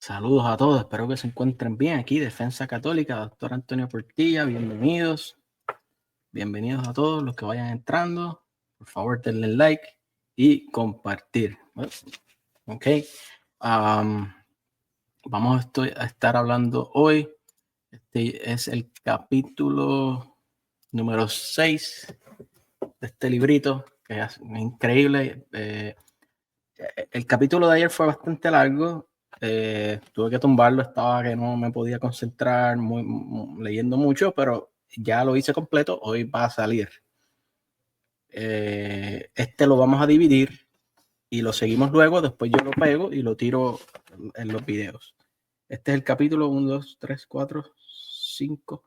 Saludos a todos, espero que se encuentren bien aquí, Defensa Católica, Doctor Antonio Portilla, bienvenidos a todos los que vayan entrando, por favor denle like y compartir. Ok, vamos a estar hablando hoy, este es el capítulo número 6 de este librito, que es increíble. El capítulo de ayer fue bastante largo. Tuve que tumbarlo, estaba que no me podía concentrar leyendo mucho, pero ya lo hice completo, hoy va a salir. Este lo vamos a dividir y lo seguimos luego, después yo lo pego y lo tiro en los videos. Este es el capítulo 1, 2, 3, 4, 5.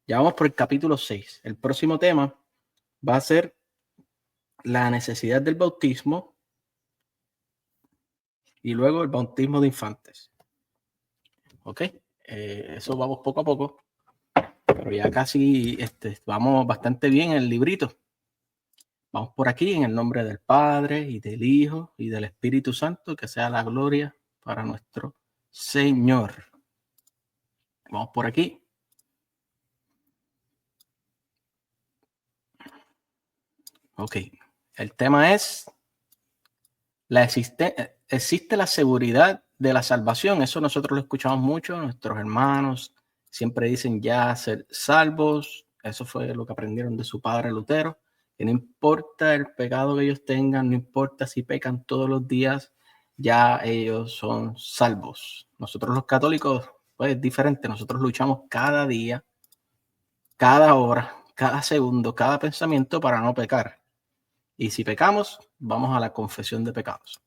Ya vamos por el capítulo 6. El próximo tema va a ser la necesidad del bautismo y luego el bautismo de infantes. Ok, eso vamos poco a poco, pero ya casi vamos bastante bien en el librito. Vamos por aquí en el nombre del Padre y del Hijo y del Espíritu Santo, que sea la gloria para nuestro Señor. Vamos por aquí. Ok, el tema es existe la seguridad de la salvación. Eso nosotros lo escuchamos mucho, nuestros hermanos siempre dicen ya ser salvos. Eso fue lo que aprendieron de su padre Lutero, que no importa el pecado que ellos tengan, no importa si pecan todos los días, ya ellos son salvos. Nosotros los católicos, pues es diferente, nosotros luchamos cada día, cada hora, cada segundo, cada pensamiento para no pecar. Y si pecamos, vamos a la confesión de pecados.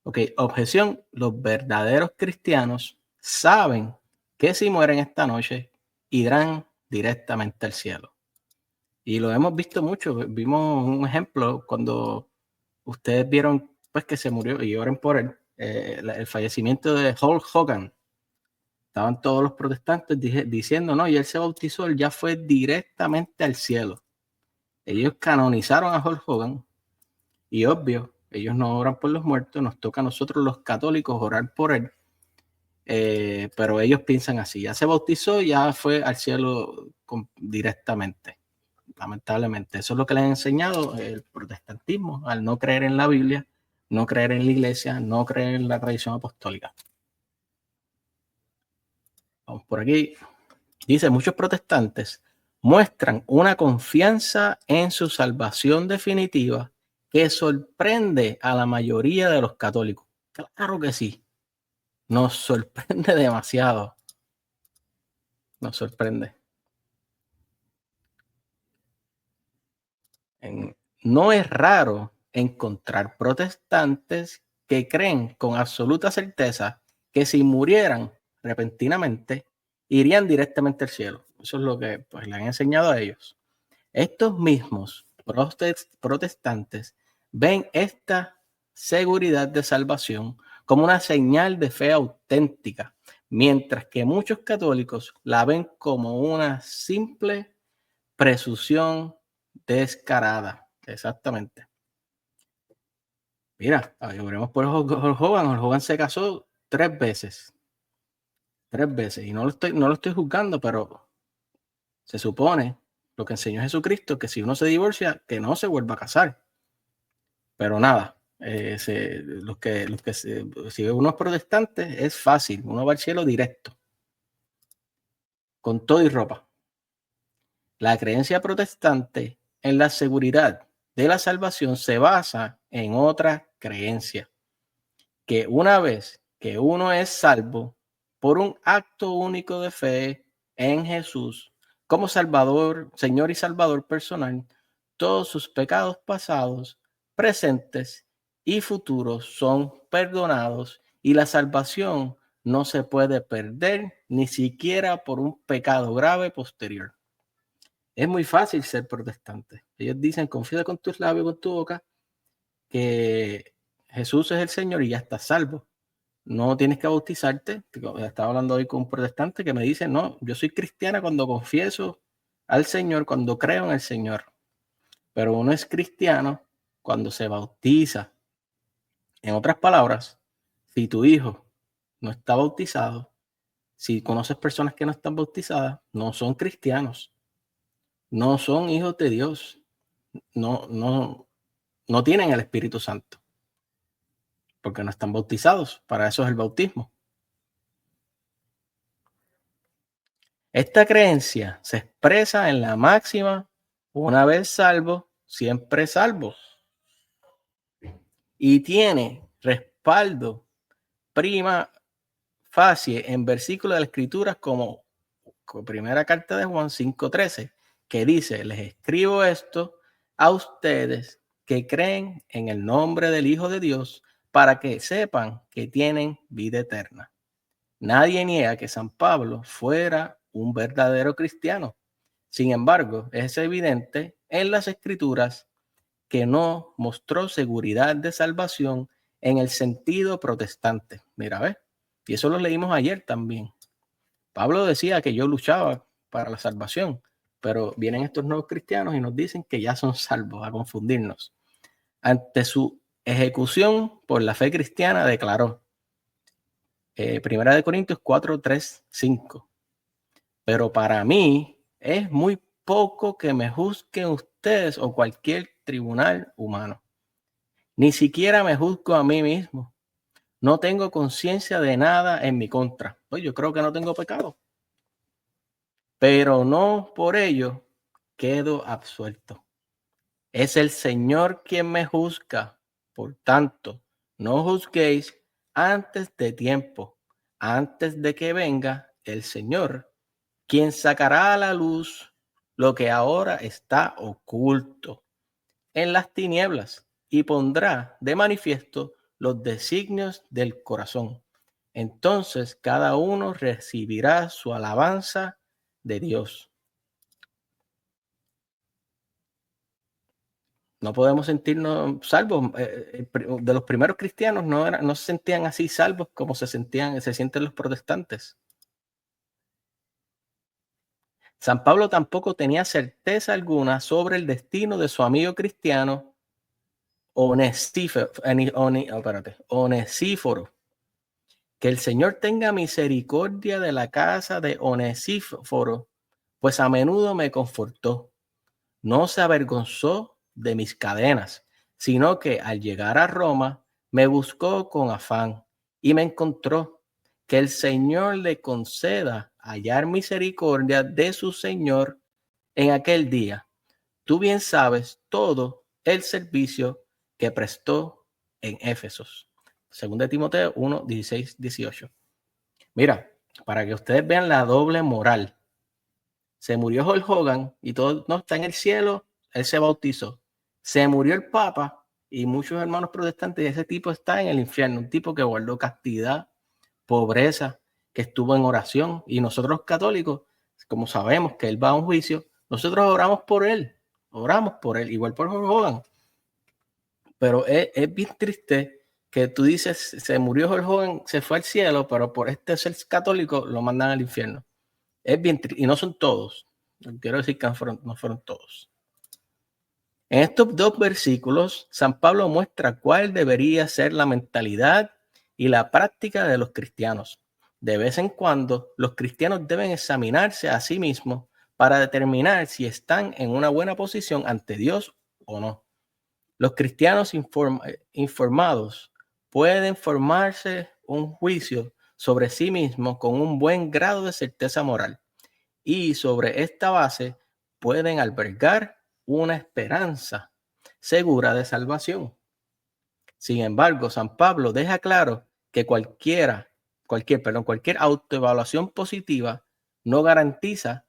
Ok, objeción. Los verdaderos cristianos saben que si mueren esta noche, irán directamente al cielo. Y lo hemos visto mucho. Vimos un ejemplo cuando ustedes vieron pues que se murió, y oren por él, el fallecimiento de Hulk Hogan. Estaban todos los protestantes diciendo, no, y él se bautizó, él ya fue directamente al cielo. Ellos canonizaron a Hulk Hogan. Y obvio, ellos no oran por los muertos, nos toca a nosotros los católicos orar por él. Pero ellos piensan así, ya se bautizó, ya fue al cielo directamente. Lamentablemente, eso es lo que les ha enseñado el protestantismo, al no creer en la Biblia, no creer en la iglesia, no creer en la tradición apostólica. Vamos por aquí. Dice, muchos protestantes muestran una confianza en su salvación definitiva que sorprende a la mayoría de los católicos. Claro que sí, nos sorprende demasiado. Nos sorprende. No es raro encontrar protestantes que creen con absoluta certeza que si murieran repentinamente, irían directamente al cielo. Eso es lo que pues, le han enseñado a ellos. Estos mismos protestantes ven esta seguridad de salvación como una señal de fe auténtica, mientras que muchos católicos la ven como una simple presunción descarada. Exactamente. Mira, oremos por Hulk Hogan. Hulk Hogan se casó 3 veces. 3 veces. Y no lo estoy juzgando, pero se supone lo que enseñó Jesucristo, que si uno se divorcia, que no se vuelva a casar. Pero nada, si uno es protestante, es fácil. Uno va al cielo directo, con todo y ropa. La creencia protestante en la seguridad de la salvación se basa en otra creencia, que una vez que uno es salvo por un acto único de fe en Jesús como Salvador, Señor y Salvador personal, todos sus pecados pasados, presentes y futuros son perdonados y la salvación no se puede perder ni siquiera por un pecado grave posterior. Es muy fácil ser protestante. Ellos dicen, confiesa con tus labios, con tu boca, que Jesús es el Señor y ya estás salvo. No tienes que bautizarte. Estaba hablando hoy con un protestante que me dice, no, yo soy cristiana cuando confieso al Señor, cuando creo en el Señor. Pero uno es cristiano cuando se bautiza. En otras palabras, si tu hijo no está bautizado, si conoces personas que no están bautizadas, no son cristianos, no son hijos de Dios, no tienen el Espíritu Santo, porque no están bautizados. Para eso es el bautismo. Esta creencia se expresa en la máxima: una vez salvo, siempre salvo. Y tiene respaldo prima facie en versículos de las Escrituras como primera carta de Juan 5:13, que dice: les escribo esto a ustedes que creen en el nombre del Hijo de Dios, para que sepan que tienen vida eterna. Nadie niega que San Pablo fuera un verdadero cristiano. Sin embargo, es evidente en las Escrituras que no mostró seguridad de salvación en el sentido protestante. Mira, ¿ves? Y eso lo leímos ayer también. Pablo decía que yo luchaba para la salvación, pero vienen estos nuevos cristianos y nos dicen que ya son salvos, a confundirnos. Ante su ejecución por la fe cristiana declaró, Primera de Corintios 4, 3, 5. Pero para mí es muy poco que me juzguen ustedes o cualquier tribunal humano. Ni siquiera me juzgo a mí mismo. No tengo conciencia de nada en mi contra. Pues yo creo que no tengo pecado. Pero no por ello quedo absuelto. Es el Señor quien me juzga. Por tanto, no juzguéis antes de tiempo, antes de que venga el Señor, quien sacará a la luz lo que ahora está oculto en las tinieblas y pondrá de manifiesto los designios del corazón. Entonces cada uno recibirá su alabanza de Dios. No podemos sentirnos salvos. De los primeros cristianos no se sentían así salvos como se sienten los protestantes. San Pablo tampoco tenía certeza alguna sobre el destino de su amigo cristiano Onesíforo. Que el Señor tenga misericordia de la casa de Onesíforo, pues a menudo me confortó. No se avergonzó de mis cadenas, sino que al llegar a Roma me buscó con afán y me encontró. Que el Señor le conceda hallar misericordia de su Señor en aquel día. Tú bien sabes todo el servicio que prestó en Éfesos. Según de Timoteo 1, 16, 18. Mira, para que ustedes vean la doble moral. Se murió Hulk Hogan y todo no está en el cielo, él se bautizó. Se murió el Papa y muchos hermanos protestantes, y ese tipo está en el infierno, un tipo que guardó castidad, pobreza, que estuvo en oración. Y nosotros católicos, como sabemos que él va a un juicio, nosotros oramos por él, igual por Hulk Hogan. Pero es bien triste que tú dices, se murió Hulk Hogan, se fue al cielo, pero por este ser católico lo mandan al infierno. Es bien triste, y no son todos. Quiero decir que no fueron todos. En estos dos versículos, San Pablo muestra cuál debería ser la mentalidad y la práctica de los cristianos. De vez en cuando, los cristianos deben examinarse a sí mismos para determinar si están en una buena posición ante Dios o no. Los cristianos informados pueden formarse un juicio sobre sí mismos con un buen grado de certeza moral, y sobre esta base pueden albergar una esperanza segura de salvación. Sin embargo, San Pablo deja claro que cualquier autoevaluación positiva no garantiza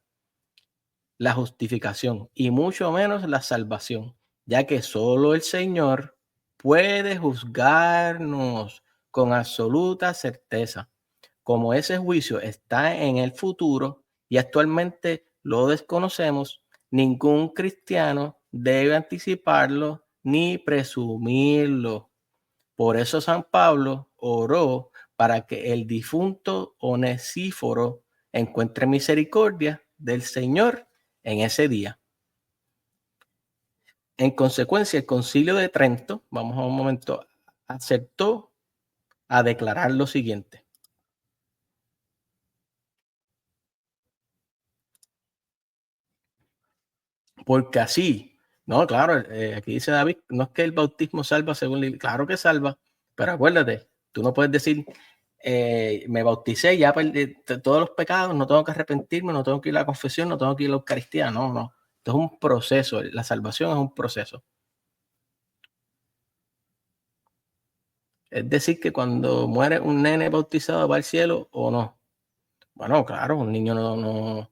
la justificación y mucho menos la salvación, ya que solo el Señor puede juzgarnos con absoluta certeza. Como ese juicio está en el futuro y actualmente lo desconocemos, ningún cristiano debe anticiparlo ni presumirlo. Por eso San Pablo oró para que el difunto Onesíforo encuentre misericordia del Señor en ese día. En consecuencia, el Concilio de Trento, vamos a un momento, aceptó a declarar lo siguiente. porque así, no, claro, aquí dice David, no es que el bautismo salva según claro que salva, pero acuérdate, tú no puedes decir, me bauticé, ya perdí todos los pecados, no tengo que arrepentirme, no tengo que ir a la confesión, no tengo que ir a la Eucaristía, no. Esto es un proceso, la salvación es un proceso. Es decir, que cuando muere un nene bautizado va al cielo o no. Bueno, claro, un niño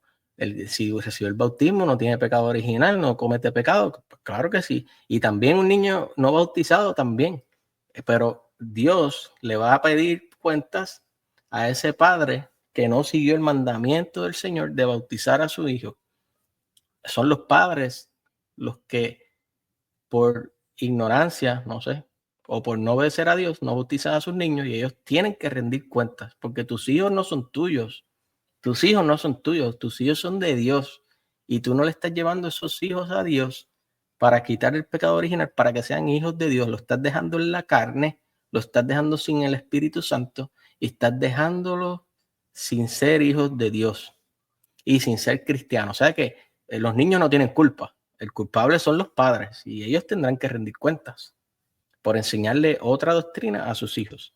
si recibe el bautismo, no tiene pecado original, no comete pecado, pues claro que sí. Y también un niño no bautizado también. Pero Dios le va a pedir cuentas a ese padre que no siguió el mandamiento del Señor de bautizar a su hijo. Son los padres los que por ignorancia, no sé, o por no obedecer a Dios, no bautizan a sus niños y ellos tienen que rendir cuentas porque tus hijos no son tuyos. Tus hijos no son tuyos, tus hijos son de Dios y tú no le estás llevando esos hijos a Dios para quitar el pecado original, para que sean hijos de Dios. Lo estás dejando en la carne, lo estás dejando sin el Espíritu Santo y estás dejándolo sin ser hijos de Dios y sin ser cristianos. O sea que los niños no tienen culpa. El culpable son los padres y ellos tendrán que rendir cuentas por enseñarle otra doctrina a sus hijos.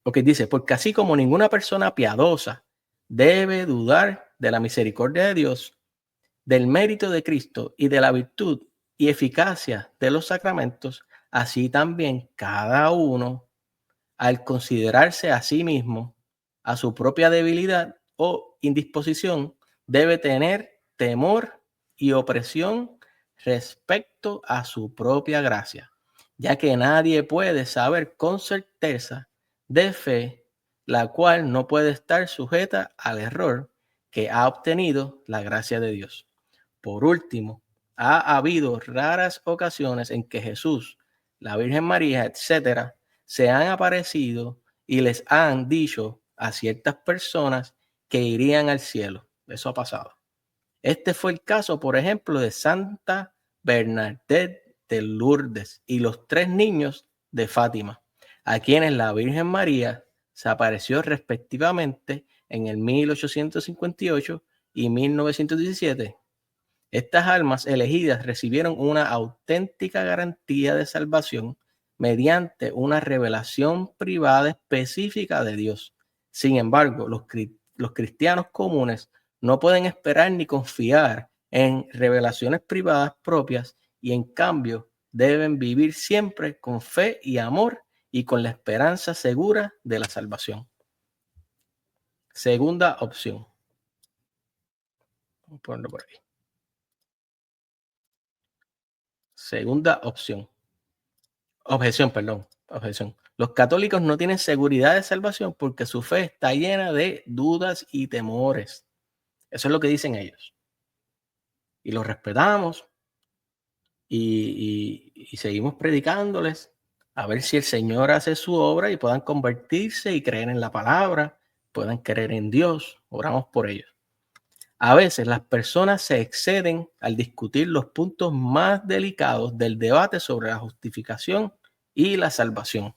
Porque dice, porque así como ninguna persona piadosa debe dudar de la misericordia de Dios, del mérito de Cristo y de la virtud y eficacia de los sacramentos, así también cada uno, al considerarse a sí mismo, a su propia debilidad o indisposición, debe tener temor y opresión respecto a su propia gracia, ya que nadie puede saber con certeza de fe, la cual no puede estar sujeta al error que ha obtenido la gracia de Dios. Por último, ha habido raras ocasiones en que Jesús, la Virgen María, etcétera, se han aparecido y les han dicho a ciertas personas que irían al cielo. Eso ha pasado. Este fue el caso, por ejemplo, de Santa Bernadette de Lourdes y los 3 niños de Fátima, a quienes la Virgen María se apareció respectivamente en el 1858 y 1917. Estas almas elegidas recibieron una auténtica garantía de salvación mediante una revelación privada específica de Dios. Sin embargo, los cristianos comunes no pueden esperar ni confiar en revelaciones privadas propias y en cambio deben vivir siempre con fe y amor y con la esperanza segura de la salvación. Segunda opción. Vamos a ponerlo por ahí. Segunda opción. Objeción, perdón. Objeción. Los católicos no tienen seguridad de salvación porque su fe está llena de dudas y temores. Eso es lo que dicen ellos. Y los respetamos y seguimos predicándoles a ver si el Señor hace su obra y puedan convertirse y creer en la palabra, puedan creer en Dios. Oramos por ellos. A veces las personas se exceden al discutir los puntos más delicados del debate sobre la justificación y la salvación.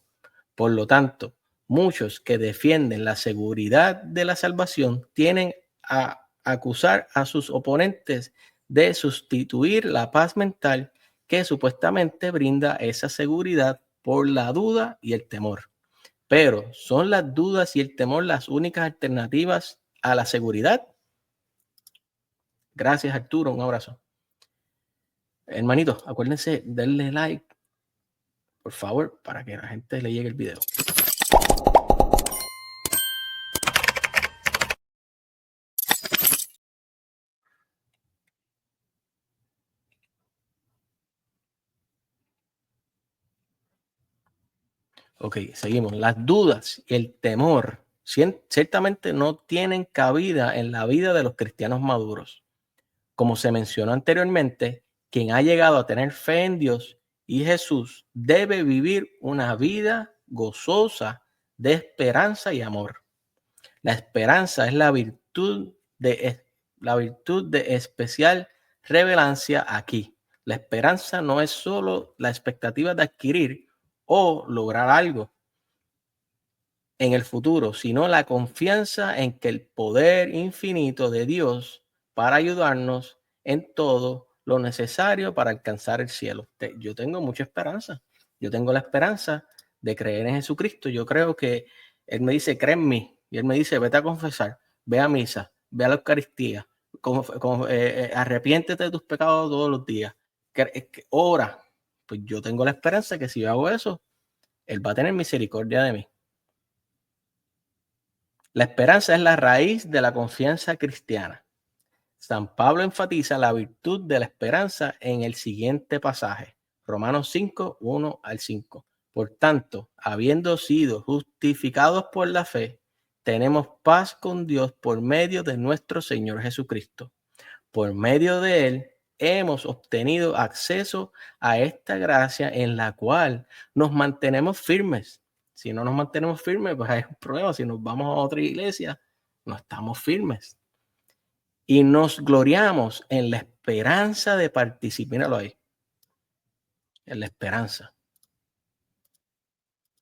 Por lo tanto, muchos que defienden la seguridad de la salvación tienen a acusar a sus oponentes de sustituir la paz mental que supuestamente brinda esa seguridad por la duda y el temor. Pero, ¿son las dudas y el temor las únicas alternativas a la seguridad? Gracias, Arturo. Un abrazo. Hermanitos, acuérdense, darle like, por favor, para que la gente le llegue el video. Ok, seguimos. Las dudas y el temor ciertamente no tienen cabida en la vida de los cristianos maduros. Como se mencionó anteriormente, quien ha llegado a tener fe en Dios y Jesús debe vivir una vida gozosa de esperanza y amor. La esperanza es la virtud de especial relevancia aquí. La esperanza no es solo la expectativa de adquirir o lograr algo en el futuro, sino la confianza en que el poder infinito de Dios para ayudarnos en todo lo necesario para alcanzar el cielo. Yo tengo mucha esperanza. Yo tengo la esperanza de creer en Jesucristo. Yo creo que Él me dice, cree en mí. Y Él me dice, vete a confesar, ve a misa, ve a la Eucaristía, arrepiéntete de tus pecados todos los días. Ora. Pues yo tengo la esperanza que si yo hago eso, Él va a tener misericordia de mí. La esperanza es la raíz de la confianza cristiana. San Pablo enfatiza la virtud de la esperanza en el siguiente pasaje, Romanos 5, 1 al 5. Por tanto, habiendo sido justificados por la fe, tenemos paz con Dios por medio de nuestro Señor Jesucristo. Por medio de Él hemos obtenido acceso a esta gracia en la cual nos mantenemos firmes. Si no nos mantenemos firmes, pues hay un problema. Si nos vamos a otra iglesia, no estamos firmes. Y nos gloriamos en la esperanza de participar. Míralo ahí. En la esperanza.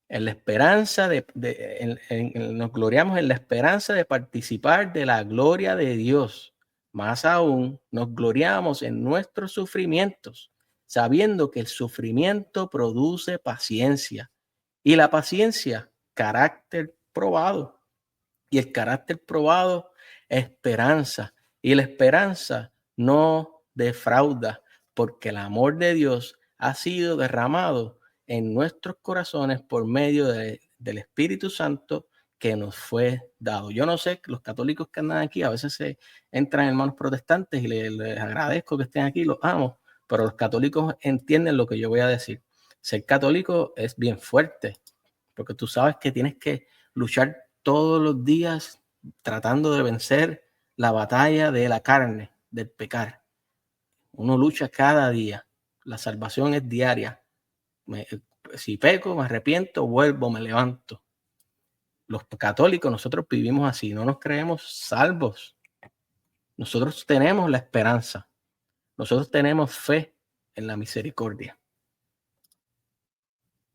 En la esperanza nos gloriamos en la esperanza de participar de la gloria de Dios. Más aún, nos gloriamos en nuestros sufrimientos, sabiendo que el sufrimiento produce paciencia y la paciencia, carácter probado. Y el carácter probado, esperanza. Y la esperanza no defrauda, porque el amor de Dios ha sido derramado en nuestros corazones por medio del Espíritu Santo que nos fue dado. Yo no sé, los católicos que andan aquí, a veces se entran hermanos protestantes y les agradezco que estén aquí, los amo, pero los católicos entienden lo que yo voy a decir. Ser católico es bien fuerte, porque tú sabes que tienes que luchar todos los días tratando de vencer la batalla de la carne, del pecar. Uno lucha cada día. La salvación es diaria. Si peco, me arrepiento, vuelvo, me levanto. Los católicos, nosotros vivimos así, no nos creemos salvos. Nosotros tenemos la esperanza. Nosotros tenemos fe en la misericordia.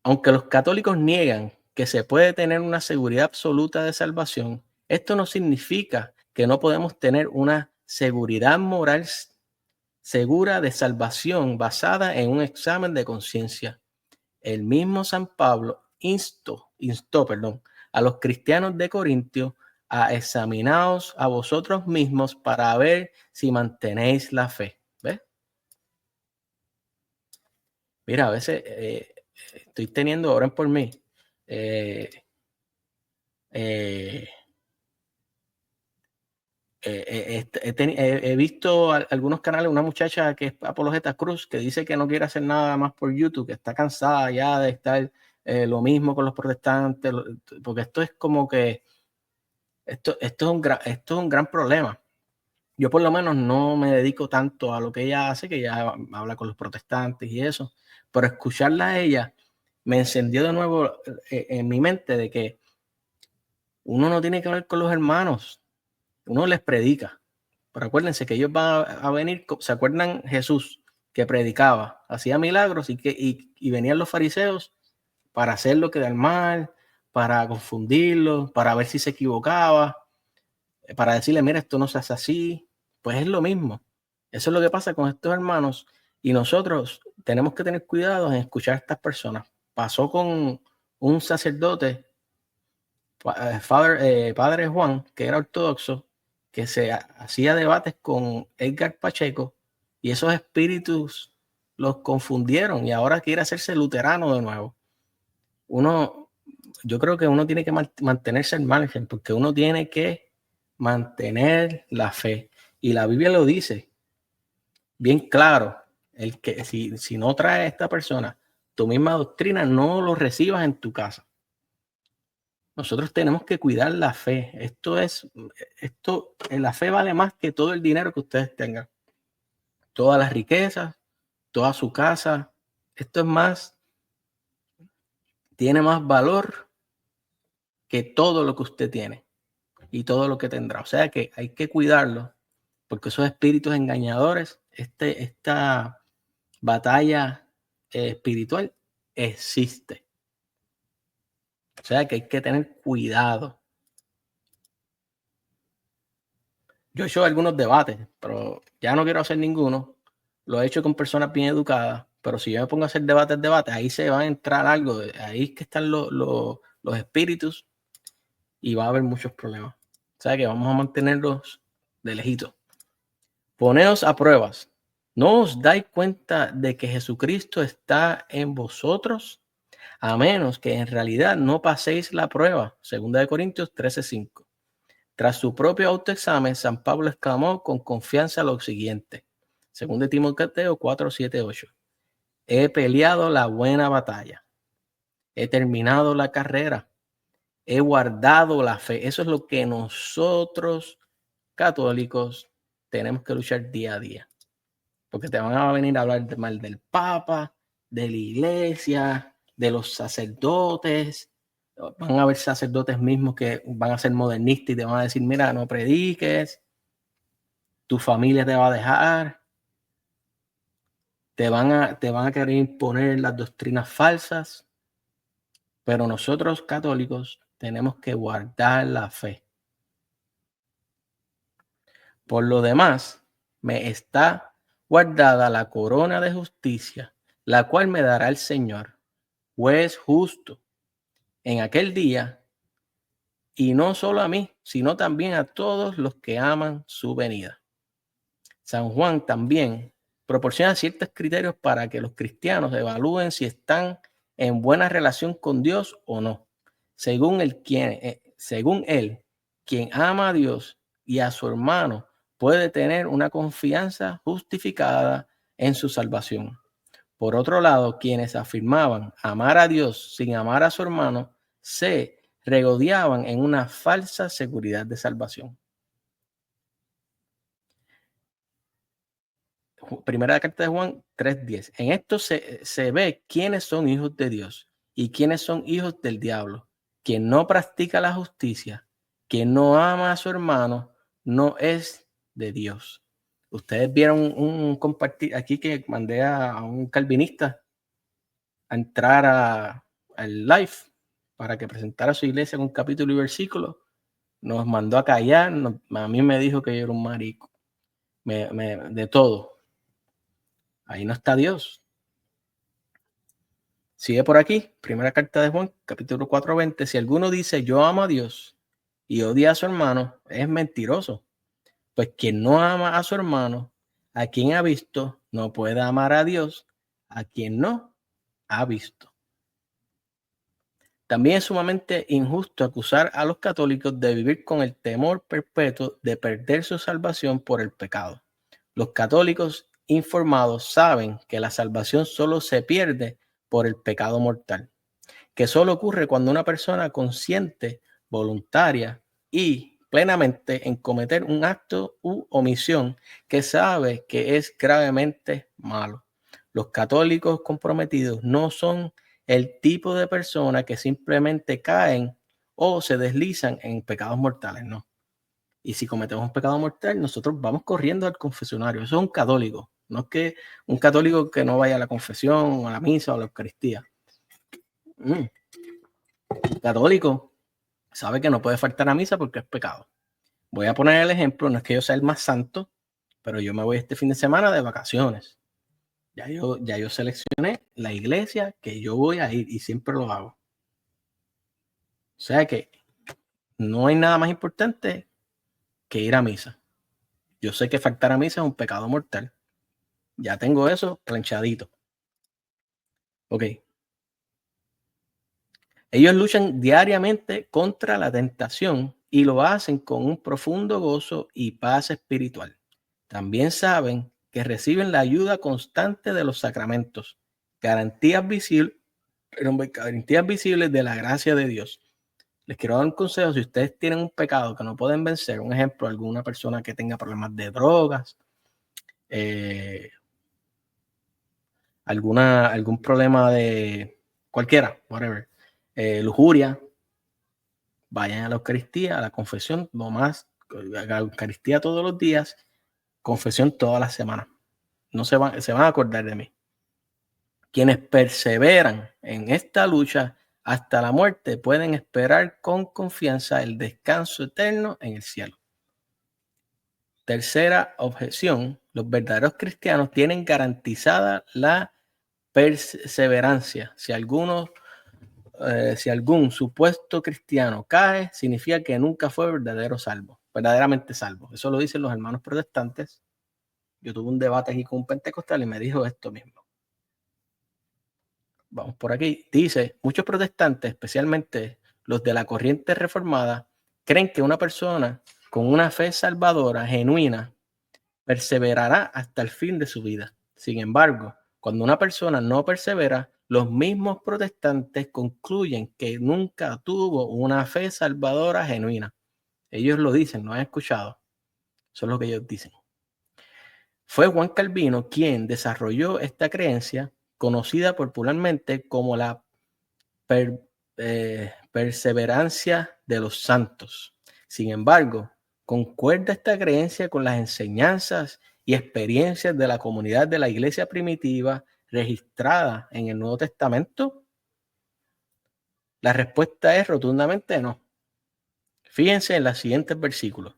Aunque los católicos niegan que se puede tener una seguridad absoluta de salvación, esto no significa que no podemos tener una seguridad moral segura de salvación basada en un examen de conciencia. El mismo San Pablo instó a los cristianos de Corintio a examinaos a vosotros mismos para ver si mantenéis la fe. ¿Ves? Mira, a veces estoy teniendo, oren por mí, he visto algunos canales, una muchacha que es Apologeta Cruz, que dice que no quiere hacer nada más por YouTube, que está cansada ya de estar lo mismo con los protestantes, porque esto es como que, esto es un gran problema. Yo por lo menos no me dedico tanto a lo que ella hace, que ella habla con los protestantes y eso, pero escucharla a ella me encendió de nuevo en mi mente de que uno no tiene que hablar con los hermanos, uno les predica. Pero acuérdense que ellos van a venir, ¿se acuerdan Jesús que predicaba, hacía milagros y venían los fariseos para hacer lo que da el mal, para confundirlo, para ver si se equivocaba, para decirle, mira, esto no se hace así? Pues es lo mismo. Eso es lo que pasa con estos hermanos y nosotros tenemos que tener cuidado en escuchar a estas personas. Pasó con un sacerdote, padre Juan, que era ortodoxo, que se hacía debates con Edgar Pacheco y esos espíritus los confundieron y ahora quiere hacerse luterano de nuevo. Yo creo que uno tiene que mantenerse al margen, porque uno tiene que mantener la fe. Y la Biblia lo dice bien claro, el que si no trae a esta persona tu misma doctrina, no lo recibas en tu casa. Nosotros tenemos que cuidar la fe. La fe vale más que todo el dinero que ustedes tengan. Todas las riquezas, toda su casa. Esto es más, tiene más valor que todo lo que usted tiene y todo lo que tendrá. O sea que hay que cuidarlo, porque esos espíritus engañadores, esta batalla espiritual existe. O sea que hay que tener cuidado. Yo he hecho algunos debates, pero ya no quiero hacer ninguno. Lo he hecho con personas bien educadas, pero si yo me pongo a hacer debates, ahí se va a entrar algo. Ahí es que están los espíritus y va a haber muchos problemas. O sea que vamos a mantenerlos de lejito. Poneos a pruebas. ¿No os dais cuenta de que Jesucristo está en vosotros? A menos que en realidad no paséis la prueba. 2 Corintios 13:5. Tras su propio autoexamen, San Pablo exclamó con confianza lo siguiente. 2 Timoteo 4:7-8. He peleado la buena batalla. He terminado la carrera. He guardado la fe. Eso es lo que nosotros católicos tenemos que luchar día a día. Porque te van a venir a hablar mal del Papa, de la iglesia, de los sacerdotes. Van a haber sacerdotes mismos que van a ser modernistas y te van a decir, mira, no prediques, tu familia te va a dejar, te van a querer imponer las doctrinas falsas, pero nosotros católicos tenemos que guardar la fe. Por lo demás, me está guardada la corona de justicia, la cual me dará el Señor, juez justo, en aquel día, y no solo a mí, sino también a todos los que aman su venida. San Juan también proporciona ciertos criterios para que los cristianos evalúen si están en buena relación con Dios o no. Según él, quien ama a Dios y a su hermano puede tener una confianza justificada en su salvación. Por otro lado, quienes afirmaban amar a Dios sin amar a su hermano se regodeaban en una falsa seguridad de salvación. Primera carta de Juan 3:10. En esto se ve quiénes son hijos de Dios y quiénes son hijos del diablo. Quien no practica la justicia, quien no ama a su hermano, no es de Dios. Ustedes vieron un compartir aquí que mandé a un calvinista a entrar al live para que presentara su iglesia con capítulo y versículo. Nos mandó a callar, a mí me dijo que yo era un marico, de todo. Ahí no está Dios. Sigue por aquí, primera carta de Juan, capítulo 4:20. Si alguno dice yo amo a Dios y odia a su hermano, es mentiroso. Pues quien no ama a su hermano, a quien ha visto, no puede amar a Dios, a quien no ha visto. También es sumamente injusto acusar a los católicos de vivir con el temor perpetuo de perder su salvación por el pecado. Los católicos informados saben que la salvación solo se pierde por el pecado mortal, que solo ocurre cuando una persona consciente, voluntaria y plenamente en cometer un acto u omisión que sabe que es gravemente malo. Los católicos comprometidos no son el tipo de persona que simplemente caen o se deslizan en pecados mortales, no. Y si cometemos un pecado mortal, nosotros vamos corriendo al confesionario. Eso es un católico. No es que un católico que no vaya a la confesión, a la misa o a la Eucaristía. Un católico sabe que no puede faltar a misa porque es pecado. Voy a poner el ejemplo, no es que yo sea el más santo, pero yo me voy este fin de semana de vacaciones. Ya yo seleccioné la iglesia que yo voy a ir y siempre lo hago. O sea que no hay nada más importante que ir a misa. Yo sé que faltar a misa es un pecado mortal. Ya tengo eso planchadito. Ok. Ellos luchan diariamente contra la tentación y lo hacen con un profundo gozo y paz espiritual. También saben que reciben la ayuda constante de los sacramentos, garantías visibles de la gracia de Dios. Les quiero dar un consejo: si ustedes tienen un pecado que no pueden vencer, un ejemplo, alguna persona que tenga problemas de drogas, algún problema de cualquiera, whatever, lujuria, vayan a la Eucaristía, a la confesión, a la Eucaristía todos los días, confesión todas las semanas. No se van a acordar de mí. Quienes perseveran en esta lucha hasta la muerte pueden esperar con confianza el descanso eterno en el cielo. Tercera objeción, los verdaderos cristianos tienen garantizada la perseverancia. Si algún supuesto cristiano cae, significa que nunca fue verdaderamente salvo. Eso lo dicen los hermanos protestantes. Yo tuve un debate aquí con un pentecostal y me dijo esto mismo. Vamos por aquí. Dice, muchos protestantes, especialmente los de la corriente reformada, creen que una persona con una fe salvadora genuina perseverará hasta el fin de su vida. Sin embargo, cuando una persona no persevera, los mismos protestantes concluyen que nunca tuvo una fe salvadora genuina. Ellos lo dicen, no han escuchado. Eso es lo que ellos dicen. Fue Juan Calvino quien desarrolló esta creencia, conocida popularmente como la perseverancia de los santos. Sin embargo, ¿concuerda esta creencia con las enseñanzas y experiencias de la comunidad de la iglesia primitiva registrada en el Nuevo Testamento? La respuesta es rotundamente no. Fíjense en los siguientes versículos.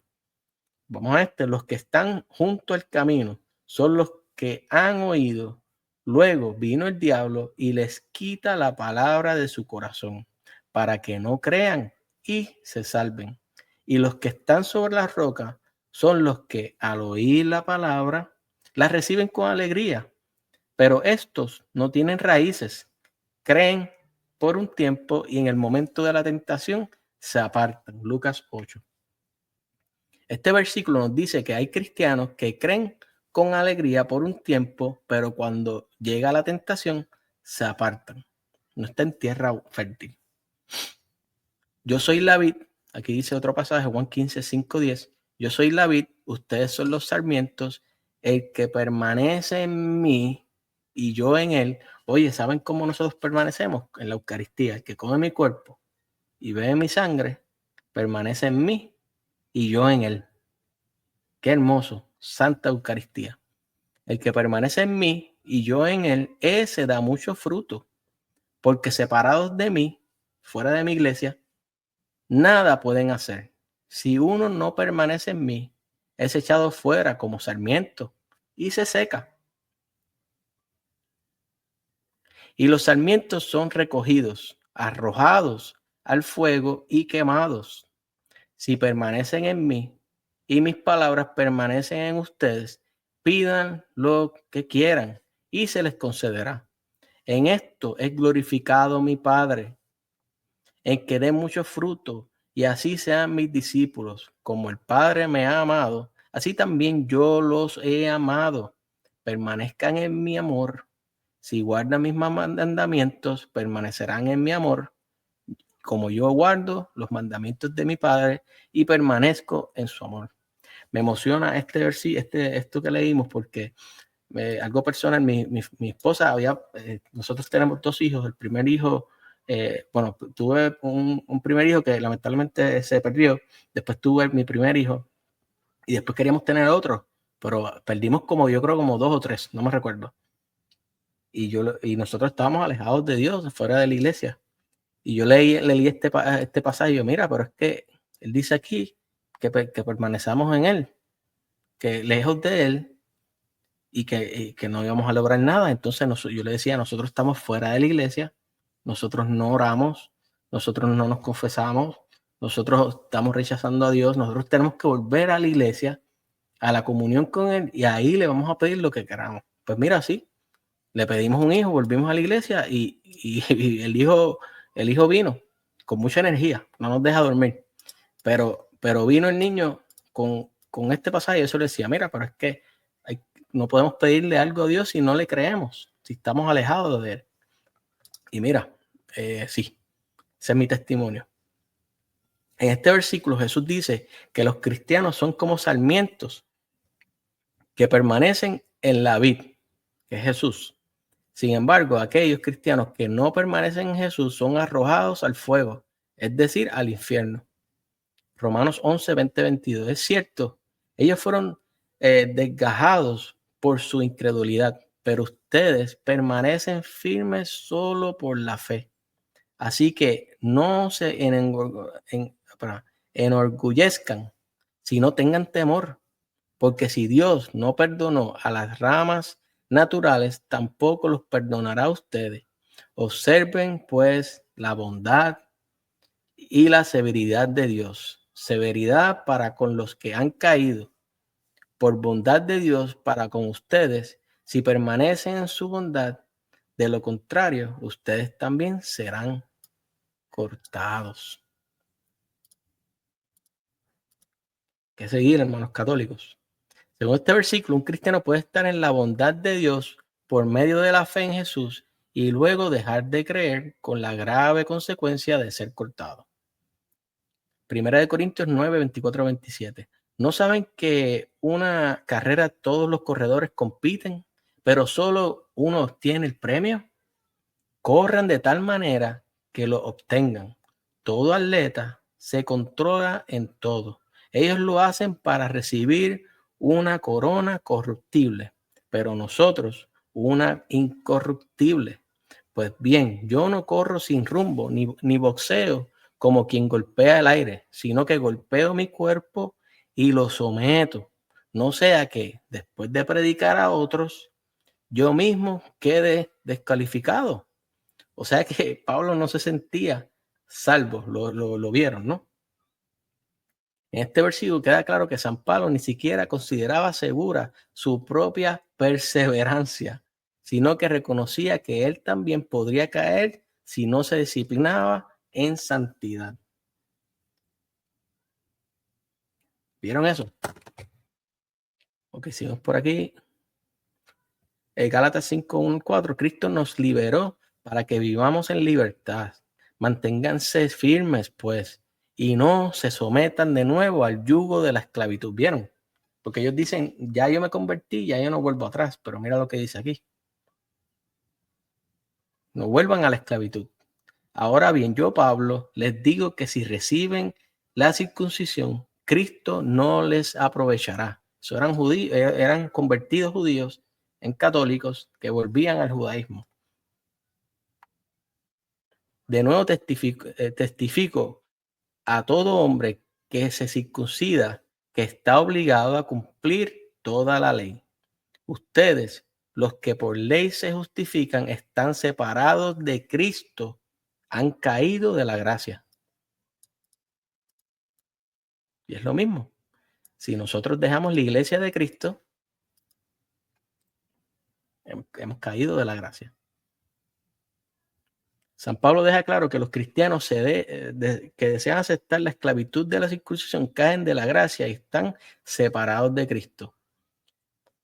Vamos a los que están junto al camino son los que han oído. Luego vino el diablo y les quita la palabra de su corazón para que no crean y se salven. Y los que están sobre la roca son los que al oír la palabra la reciben con alegría. Pero estos no tienen raíces, creen por un tiempo y en el momento de la tentación se apartan. Lucas 8. Este versículo nos dice que hay cristianos que creen con alegría por un tiempo, pero cuando llega la tentación, se apartan. No está en tierra fértil. Yo soy la vid, aquí dice otro pasaje, Juan 15, 5, 10. Yo soy la vid, ustedes son los sarmientos, el que permanece en mí y yo en él. Oye, ¿saben cómo nosotros permanecemos? En la Eucaristía. El que come mi cuerpo y bebe mi sangre, permanece en mí y yo en él. Qué hermoso, Santa Eucaristía. El que permanece en mí y yo en él, ese da mucho fruto, porque separados de mí, fuera de mi iglesia, nada pueden hacer. Si uno no permanece en mí, es echado fuera como sarmiento y se seca. Y los sarmientos son recogidos, arrojados al fuego y quemados. Si permanecen en mí y mis palabras permanecen en ustedes, pidan lo que quieran y se les concederá. En esto es glorificado mi Padre, en que dé mucho fruto y así sean mis discípulos. Como el Padre me ha amado, así también yo los he amado. Permanezcan en mi amor. Si guardan mis mandamientos, permanecerán en mi amor, como yo guardo los mandamientos de mi Padre y permanezco en su amor. Me emociona esto que leímos porque algo personal, mi esposa nosotros tenemos 2 hijos. El primer hijo, tuve un primer hijo que lamentablemente se perdió. Después tuve mi primer hijo y después queríamos tener otro, pero perdimos yo creo como 2 o 3, no me recuerdo. Y nosotros estábamos alejados de Dios, fuera de la iglesia. Y yo leí este pasaje y yo, mira, pero es que él dice aquí que permanezcamos en él, que lejos de él y que no íbamos a lograr nada. Entonces yo le decía, nosotros estamos fuera de la iglesia, nosotros no oramos, nosotros no nos confesamos, nosotros estamos rechazando a Dios, nosotros tenemos que volver a la iglesia, a la comunión con él y ahí le vamos a pedir lo que queramos. Pues mira, sí, le pedimos un hijo, volvimos a la iglesia y el hijo vino con mucha energía, no nos deja dormir. Pero vino el niño con este pasaje y eso le decía, mira, pero es que no podemos pedirle algo a Dios si no le creemos, si estamos alejados de él. Y mira, sí, ese es mi testimonio. En este versículo Jesús dice que los cristianos son como sarmientos que permanecen en la vid, que es Jesús. Sin embargo, aquellos cristianos que no permanecen en Jesús son arrojados al fuego, es decir, al infierno. Romanos 11, 20, 22. Es cierto, ellos fueron desgajados por su incredulidad, pero ustedes permanecen firmes solo por la fe. Así que no se enorgullezcan, sino tengan temor. Porque si Dios no perdonó a las ramas naturales, tampoco los perdonará a ustedes. Observen, pues, la bondad y la severidad de Dios. Severidad para con los que han caído, por bondad de Dios para con ustedes, si permanecen en su bondad. De lo contrario, ustedes también serán cortados. ¿Qué seguir, hermanos católicos? Según este versículo, un cristiano puede estar en la bondad de Dios por medio de la fe en Jesús y luego dejar de creer con la grave consecuencia de ser cortado. Primera de Corintios 9, 24, 27. ¿No saben que una carrera todos los corredores compiten, pero solo uno obtiene el premio? Corran de tal manera que lo obtengan. Todo atleta se controla en todo. Ellos lo hacen para recibir una corona corruptible, pero nosotros una incorruptible. Pues bien, yo no corro sin rumbo, ni boxeo como quien golpea el aire, sino que golpeo mi cuerpo y lo someto. No sea que, después de predicar a otros, yo mismo quede descalificado. O sea que Pablo no se sentía salvo, lo vieron, ¿no? En este versículo queda claro que San Pablo ni siquiera consideraba segura su propia perseverancia, sino que reconocía que él también podría caer si no se disciplinaba en santidad. ¿Vieron eso? Ok, sigamos por aquí. Gálatas 5:1-4, Cristo nos liberó para que vivamos en libertad. Manténganse firmes, pues, y no se sometan de nuevo al yugo de la esclavitud. ¿Vieron? Porque ellos dicen, ya yo me convertí, ya yo no vuelvo atrás. Pero mira lo que dice aquí. No vuelvan a la esclavitud. Ahora bien, yo, Pablo, les digo que si reciben la circuncisión, Cristo no les aprovechará. Eso eran judíos, eran convertidos judíos en católicos que volvían al judaísmo. De nuevo testifico a todo hombre que se circuncida que está obligado a cumplir toda la ley. Ustedes, los que por ley se justifican, están separados de Cristo, han caído de la gracia. Y es lo mismo. Si nosotros dejamos la iglesia de Cristo, hemos caído de la gracia. San Pablo deja claro que los cristianos que desean aceptar la esclavitud de la circuncisión caen de la gracia y están separados de Cristo.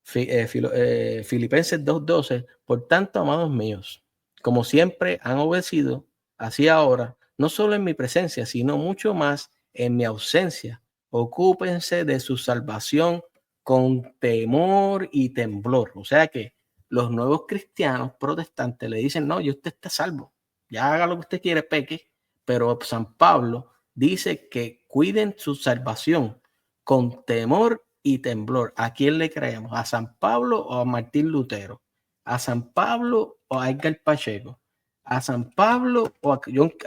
Filipenses 2:12, por tanto, amados míos, como siempre han obedecido, así ahora, no solo en mi presencia, sino mucho más en mi ausencia, ocúpense de su salvación con temor y temblor. O sea que los nuevos cristianos protestantes le dicen, no, ya usted está salvo, ya haga lo que usted quiere, peque, pero San Pablo dice que cuiden su salvación con temor y temblor. ¿A quién le creemos? ¿A San Pablo o a Martín Lutero? ¿A San Pablo o a Edgar Pacheco? ¿A San Pablo o a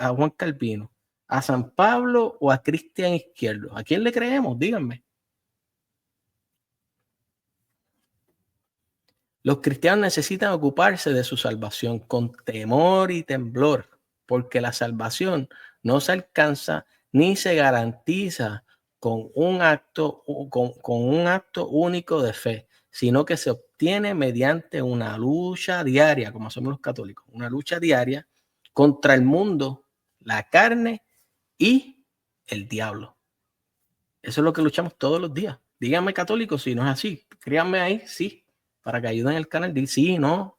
Juan Calvino? ¿A San Pablo o a Cristian Izquierdo? ¿A quién le creemos? Díganme. Los cristianos necesitan ocuparse de su salvación con temor y temblor, porque la salvación no se alcanza ni se garantiza con un acto único de fe, sino que se obtiene mediante una lucha diaria, como somos los católicos, una lucha diaria contra el mundo, la carne y el diablo. Eso es lo que luchamos todos los días. Díganme católicos si no es así. Créanme ahí, sí, para que ayuden al canal. Sí, no.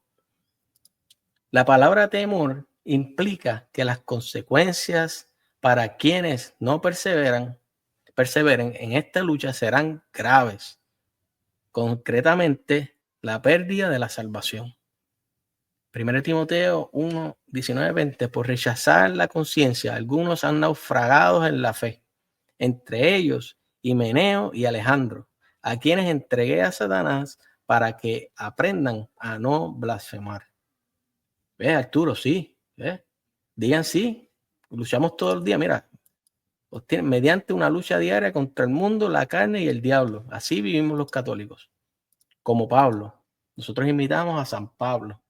La palabra temor implica que las consecuencias para quienes no perseveren en esta lucha serán graves. Concretamente, la pérdida de la salvación. 1 Timoteo 1, 19, 20. Por rechazar la conciencia, algunos han naufragado en la fe, entre ellos Himeneo y Alejandro, a quienes entregué a Satanás para que aprendan a no blasfemar. ¿Ves, Arturo? Sí. ¿Ves? Digan sí. Luchamos todo el día. Mira, mediante una lucha diaria contra el mundo, la carne y el diablo. Así vivimos los católicos, como Pablo. Nosotros imitamos a San Pablo.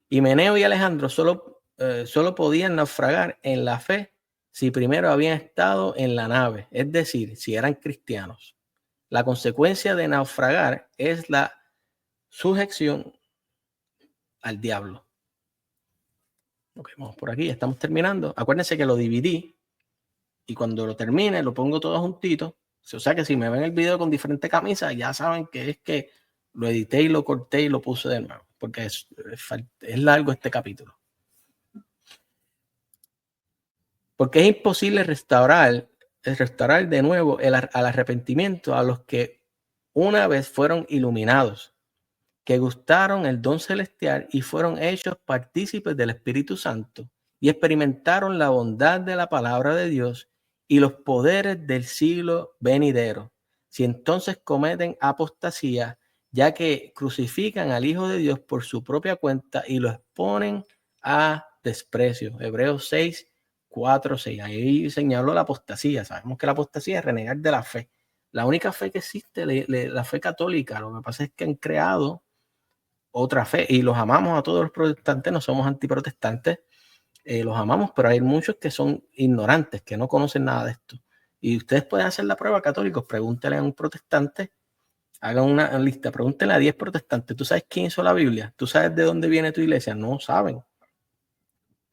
Himeneo y Alejandro solo podían naufragar en la fe si primero habían estado en la nave, es decir, si eran cristianos. La consecuencia de naufragar es la sujeción al diablo. Ok, vamos por aquí, ya estamos terminando. Acuérdense que lo dividí y cuando lo termine lo pongo todo juntito. O sea que si me ven el video con diferentes camisas, ya saben que es que lo edité y lo corté y lo puse de nuevo, porque es largo este capítulo. Porque es imposible restaurar de nuevo al arrepentimiento a los que una vez fueron iluminados, que gustaron el don celestial y fueron hechos partícipes del Espíritu Santo y experimentaron la bondad de la palabra de Dios y los poderes del siglo venidero. Si entonces cometen apostasía, ya que crucifican al Hijo de Dios por su propia cuenta y lo exponen a desprecio. Hebreos 6, 4, 6. Ahí señaló la apostasía. Sabemos que la apostasía es renegar de la fe. La única fe que existe, la fe católica. Lo que pasa es que han creado otra fe y los amamos a todos los protestantes, no somos antiprotestantes, los amamos, pero hay muchos que son ignorantes, que no conocen nada de esto. Y ustedes pueden hacer la prueba, católicos, pregúntenle a un protestante, hagan una lista, pregúntenle a 10 protestantes, ¿tú sabes quién hizo la Biblia? ¿Tú sabes de dónde viene tu iglesia? No saben.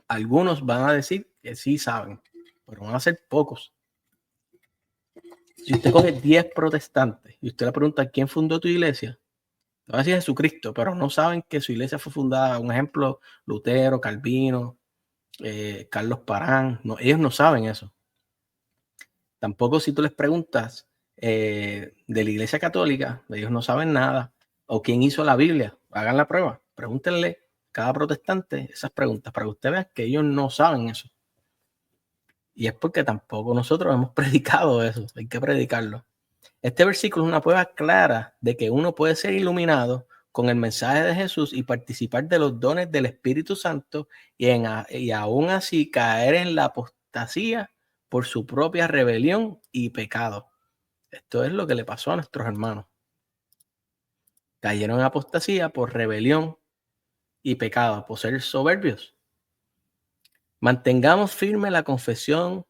Algunos van a decir que sí saben, pero van a ser pocos. Si usted coge 10 protestantes y usted le pregunta quién fundó tu iglesia, te va a decir Jesucristo, pero no saben que su iglesia fue fundada, un ejemplo, Lutero, Calvino, Carlos Parán, no, ellos no saben eso. Tampoco si tú les preguntas de la iglesia católica, ellos no saben nada, o quién hizo la Biblia, hagan la prueba, pregúntenle a cada protestante esas preguntas para que usted vea que ellos no saben eso. Y es porque tampoco nosotros hemos predicado eso, hay que predicarlo. Este versículo es una prueba clara de que uno puede ser iluminado con el mensaje de Jesús y participar de los dones del Espíritu Santo y aún así caer en la apostasía por su propia rebelión y pecado. Esto es lo que le pasó a nuestros hermanos. Cayeron en apostasía por rebelión y pecado, por ser soberbios. Mantengamos firme la confesión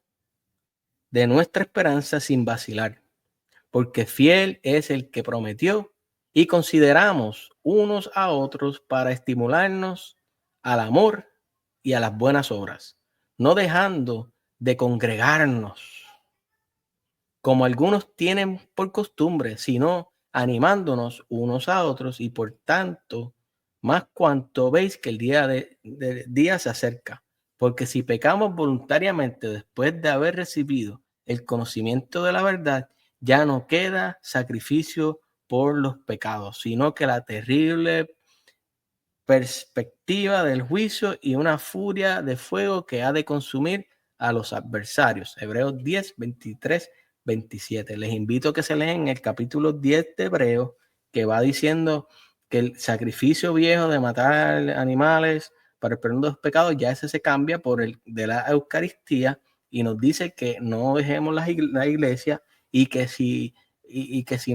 de nuestra esperanza sin vacilar, porque fiel es el que prometió, y consideramos unos a otros para estimularnos al amor y a las buenas obras, no dejando de congregarnos, como algunos tienen por costumbre, sino animándonos unos a otros, y por tanto, más cuanto veis que el día se acerca. Porque si pecamos voluntariamente después de haber recibido el conocimiento de la verdad, ya no queda sacrificio por los pecados, sino que la terrible perspectiva del juicio y una furia de fuego que ha de consumir a los adversarios. Hebreos 10, 23, 27. Les invito a que se lean el capítulo 10 de Hebreos, que va diciendo que el sacrificio viejo de matar animales para el perdón de los pecados, ya ese se cambia por el de la Eucaristía, y nos dice que no dejemos la iglesia y que si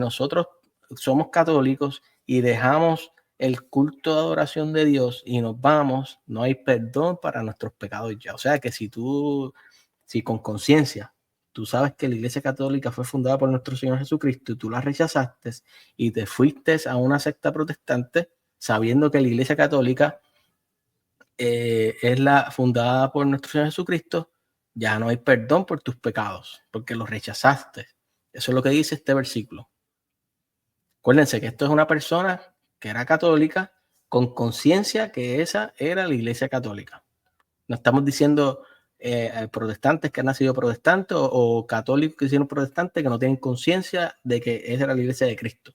nosotros somos católicos y dejamos el culto de adoración de Dios y nos vamos, no hay perdón para nuestros pecados ya. O sea que si con conciencia, tú sabes que la Iglesia Católica fue fundada por nuestro Señor Jesucristo y tú la rechazaste y te fuiste a una secta protestante sabiendo que la Iglesia Católica es la fundada por nuestro Señor Jesucristo, ya no hay perdón por tus pecados porque los rechazaste. Eso es lo que dice este versículo. Acuérdense que esto es una persona que era católica con conciencia que esa era la iglesia católica. No estamos diciendo protestantes que han nacido protestantes o católicos que hicieron protestantes que no tienen conciencia de que esa era la iglesia de Cristo.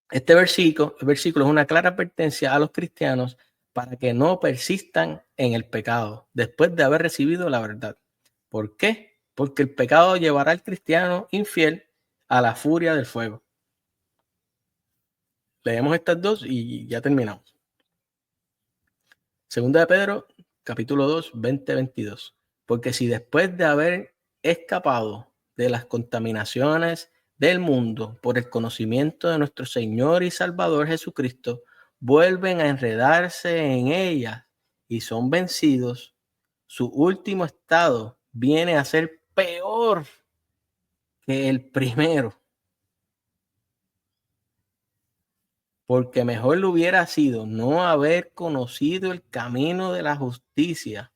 Este versículo es una clara advertencia a los cristianos para que no persistan en el pecado después de haber recibido la verdad. ¿Por qué? Porque el pecado llevará al cristiano infiel a la furia del fuego. Leemos estas dos y ya terminamos. Segunda de Pedro capítulo 2, 20-22. Porque si después de haber escapado de las contaminaciones del mundo por el conocimiento de nuestro Señor y Salvador Jesucristo, vuelven a enredarse en ellas y son vencidos, su último estado viene a ser peor que el primero. Porque mejor le hubiera sido no haber conocido el camino de la justicia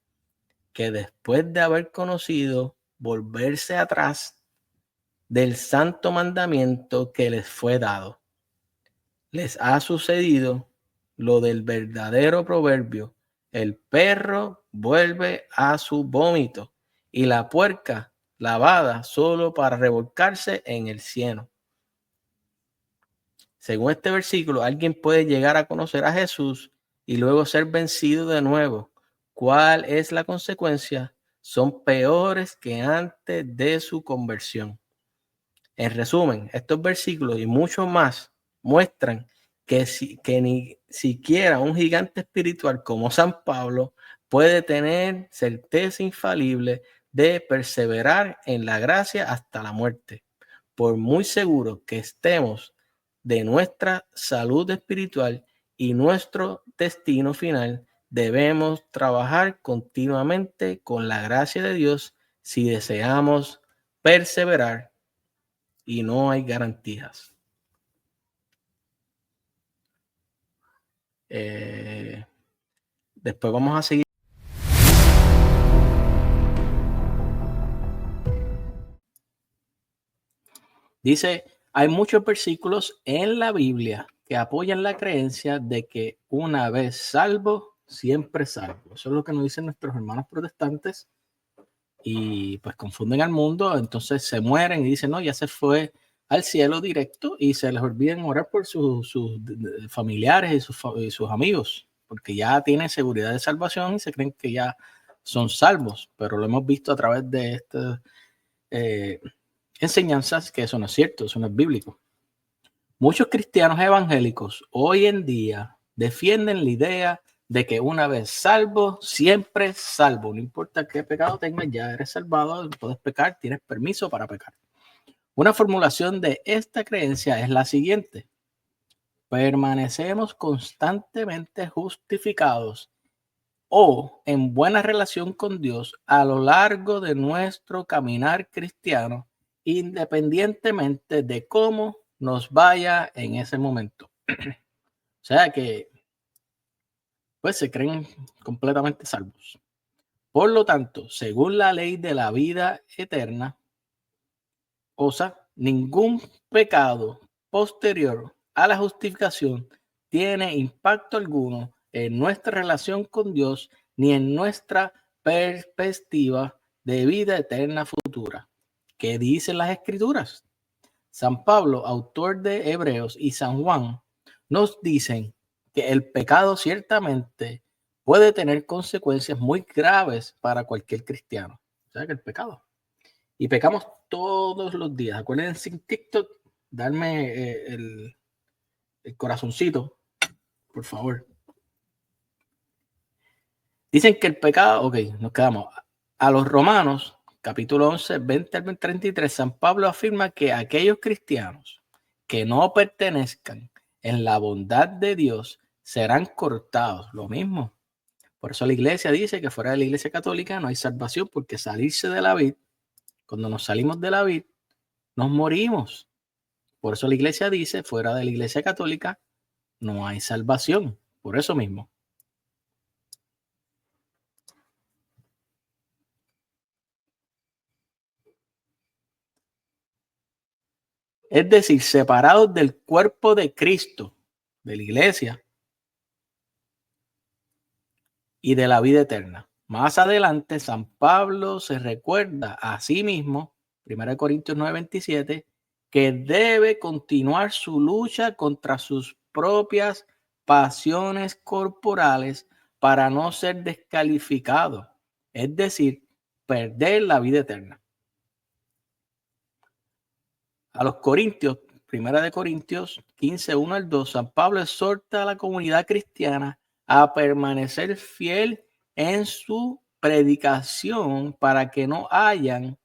que después de haber conocido volverse atrás del santo mandamiento que les fue dado. Les ha sucedido lo del verdadero proverbio: el perro vuelve a su vómito y la puerca lavada solo para revolcarse en el cieno. Según este versículo, alguien puede llegar a conocer a Jesús y luego ser vencido de nuevo. ¿Cuál es la consecuencia? Son peores que antes de su conversión. En resumen, estos versículos y muchos más muestran que ni siquiera un gigante espiritual como San Pablo puede tener certeza infalible de perseverar en la gracia hasta la muerte. Por muy seguro que estemos de nuestra salud espiritual y nuestro destino final, debemos trabajar continuamente con la gracia de Dios si deseamos perseverar, y no hay garantías. Después vamos a seguir. Dice, hay muchos versículos en la Biblia que apoyan la creencia de que una vez salvo, siempre salvo. Eso es lo que nos dicen nuestros hermanos protestantes y pues confunden al mundo, entonces se mueren y dicen, no, ya se fue al cielo directo y se les olvida orar por sus familiares y sus amigos, porque ya tienen seguridad de salvación y se creen que ya son salvos, pero lo hemos visto a través de estas enseñanzas que eso no es cierto, eso no es bíblico. Muchos cristianos evangélicos hoy en día defienden la idea de que una vez salvo, siempre salvo. No importa qué pecado tengas, ya eres salvado, puedes pecar, tienes permiso para pecar. Una formulación de esta creencia es la siguiente: permanecemos constantemente justificados o en buena relación con Dios a lo largo de nuestro caminar cristiano, independientemente de cómo nos vaya en ese momento. O sea que pues se creen completamente salvos. Por lo tanto, según la ley de la vida eterna, o sea, ningún pecado posterior a la justificación tiene impacto alguno en nuestra relación con Dios ni en nuestra perspectiva de vida eterna futura. ¿Qué dicen las Escrituras? San Pablo, autor de Hebreos, y San Juan nos dicen que el pecado ciertamente puede tener consecuencias muy graves para cualquier cristiano. O sea que el pecado. Y pecamos todos los días. Acuérdense en TikTok, darme el corazoncito, por favor. Dicen que el pecado, ok, nos quedamos. A los Romanos, capítulo 11, 20 al 33, San Pablo afirma que aquellos cristianos que no pertenezcan en la bondad de Dios serán cortados. Lo mismo. Por eso la iglesia dice que fuera de la iglesia católica no hay salvación, porque salirse de la vid, cuando nos salimos de la vid, nos morimos. Por eso la iglesia dice, fuera de la iglesia católica no hay salvación. Por eso mismo. Es decir, separados del cuerpo de Cristo, de la iglesia y de la vida eterna. Más adelante, San Pablo se recuerda a sí mismo, 1 Corintios 9:27, que debe continuar su lucha contra sus propias pasiones corporales para no ser descalificado, es decir, perder la vida eterna. A los Corintios, 1 Corintios 15, 1-2, San Pablo exhorta a la comunidad cristiana a permanecer fiel en su predicación para que no hayan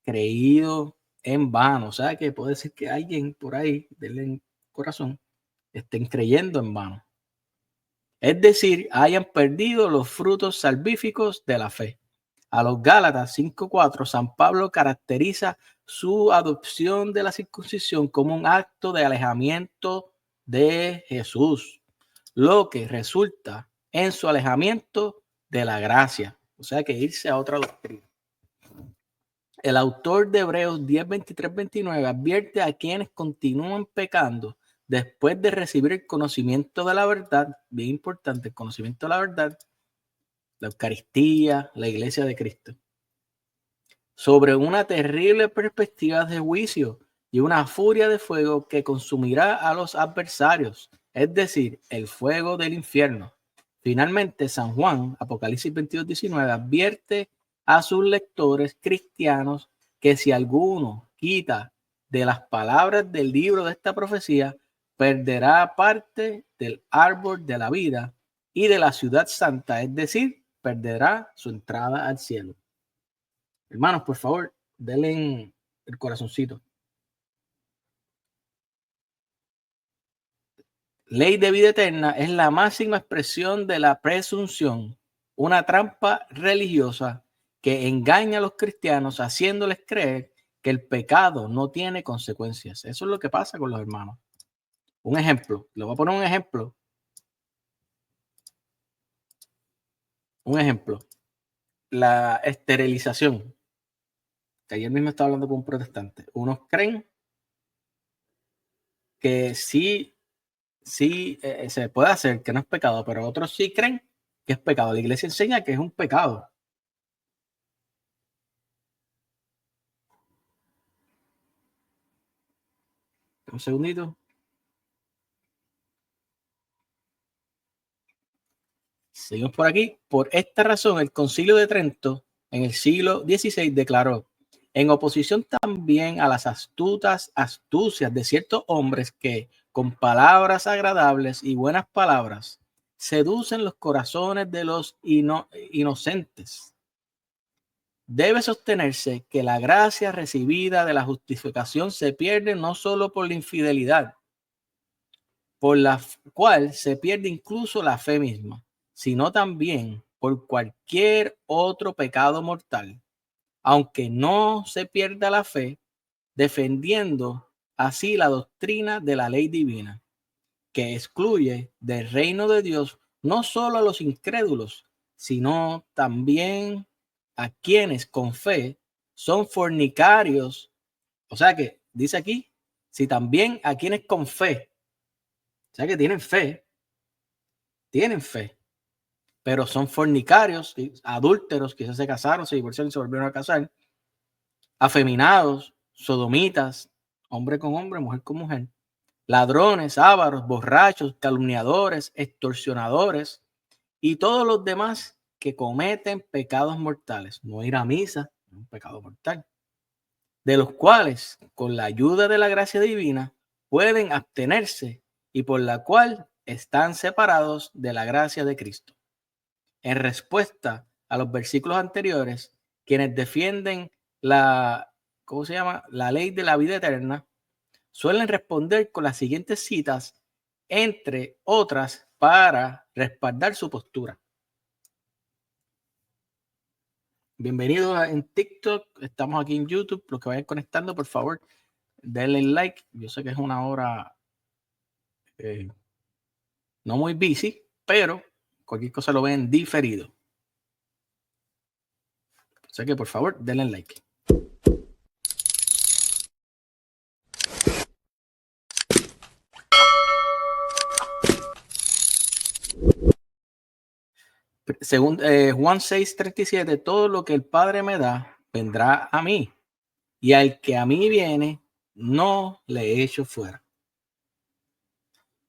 creído en vano. O sea que puede ser que alguien por ahí, del corazón, estén creyendo en vano. Es decir, hayan perdido los frutos salvíficos de la fe. A los Gálatas 5:4, San Pablo caracteriza su adopción de la circuncisión como un acto de alejamiento de Jesús, lo que resulta en su alejamiento de la gracia. O sea que irse a otra doctrina. El autor de Hebreos 10, 23, 29 advierte a quienes continúan pecando después de recibir el conocimiento de la verdad, bien importante, el conocimiento de la verdad, la Eucaristía, la Iglesia de Cristo, sobre una terrible perspectiva de juicio y una furia de fuego que consumirá a los adversarios, es decir, el fuego del infierno. Finalmente, San Juan, Apocalipsis 22, 19, advierte a sus lectores cristianos que si alguno quita de las palabras del libro de esta profecía, perderá parte del árbol de la vida y de la ciudad santa, es decir, perderá su entrada al cielo. Hermanos, por favor, denle el corazoncito. Ley de vida eterna es la máxima expresión de la presunción, una trampa religiosa que engaña a los cristianos haciéndoles creer que el pecado no tiene consecuencias. Eso es lo que pasa con los hermanos. Un ejemplo, le voy a poner un ejemplo. Un ejemplo, la esterilización. Que ayer mismo estaba hablando con un protestante. Unos creen que sí se puede hacer, que no es pecado, pero otros sí creen que es pecado. La iglesia enseña que es un pecado. Un segundito. Seguimos por aquí. Por esta razón, el Concilio de Trento en el siglo XVI declaró, en oposición también a las astucias de ciertos hombres que, con palabras agradables y buenas palabras, seducen los corazones de los inocentes. Debe sostenerse que la gracia recibida de la justificación se pierde no solo por la infidelidad, por la cual se pierde incluso la fe misma, sino también por cualquier otro pecado mortal, aunque no se pierda la fe, defendiendo así la doctrina de la ley divina, que excluye del reino de Dios no solo a los incrédulos, sino también a quienes con fe son fornicarios. O sea que dice aquí, si también a quienes con fe, o sea que tienen fe, pero son fornicarios, adúlteros, quizás se casaron, se divorciaron y se volvieron a casar, afeminados, sodomitas, hombre con hombre, mujer con mujer, ladrones, ávaros, borrachos, calumniadores, extorsionadores y todos los demás que cometen pecados mortales. No ir a misa es un pecado mortal, de los cuales, con la ayuda de la gracia divina, pueden abstenerse y por la cual están separados de la gracia de Cristo. En respuesta a los versículos anteriores, quienes defienden ¿cómo se llama? La ley de la vida eterna, suelen responder con las siguientes citas, entre otras, para respaldar su postura. Bienvenidos en TikTok, estamos aquí en YouTube. Los que vayan conectando, por favor, denle like. Yo sé que es una hora no muy busy, pero cualquier cosa lo ven diferido. O sea que por favor, denle like. Según Juan 6:37, todo lo que el Padre me da vendrá a mí, y al que a mí viene, no le echo fuera.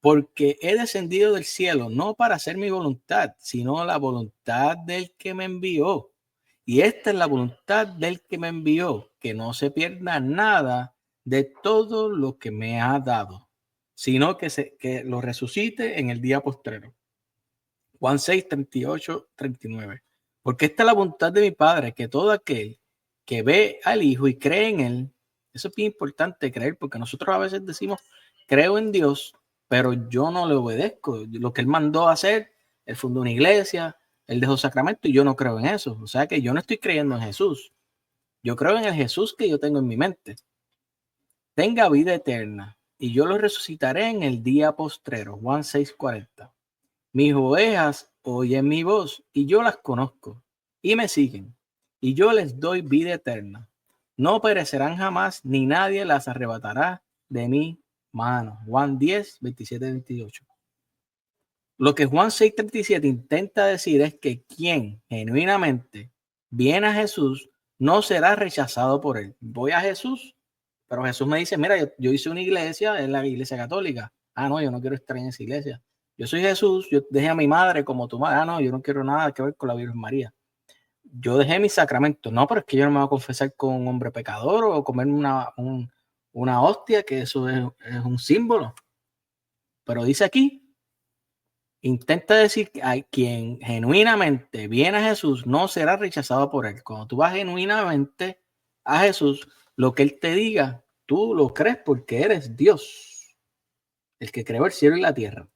Porque he descendido del cielo no para hacer mi voluntad, sino la voluntad del que me envió. Y esta es la voluntad del que me envió, que no se pierda nada de todo lo que me ha dado, sino que lo resucite en el día postrero. Juan 6, 38, 39. Porque esta es la voluntad de mi Padre, que todo aquel que ve al Hijo y cree en Él, eso es bien importante creer, porque nosotros a veces decimos, creo en Dios, pero yo no le obedezco. Lo que Él mandó a hacer, Él fundó una iglesia, Él dejó sacramento y yo no creo en eso. O sea que yo no estoy creyendo en Jesús. Yo creo en el Jesús que yo tengo en mi mente. Tenga vida eterna y yo lo resucitaré en el día postrero. Juan 6:40. Mis ovejas oyen mi voz y yo las conozco y me siguen y yo les doy vida eterna. No perecerán jamás ni nadie las arrebatará de mi mano. Juan 10, 27, 28. Lo que Juan 6:37 intenta decir es que quien genuinamente viene a Jesús no será rechazado por él. Voy a Jesús, pero Jesús me dice, mira, yo hice una iglesia, en la iglesia católica. Ah, no, yo no quiero estar en esa iglesia. Yo soy Jesús, yo dejé a mi madre como tu madre. Ah, no, yo no quiero nada que ver con la Virgen María. Yo dejé mis sacramentos. No, pero es que yo no me voy a confesar con un hombre pecador o comerme una hostia, que eso es un símbolo. Pero dice aquí, intenta decir que hay quien genuinamente viene a Jesús no será rechazado por él. Cuando tú vas genuinamente a Jesús, lo que él te diga, tú lo crees porque eres Dios, el que creó el cielo y la tierra.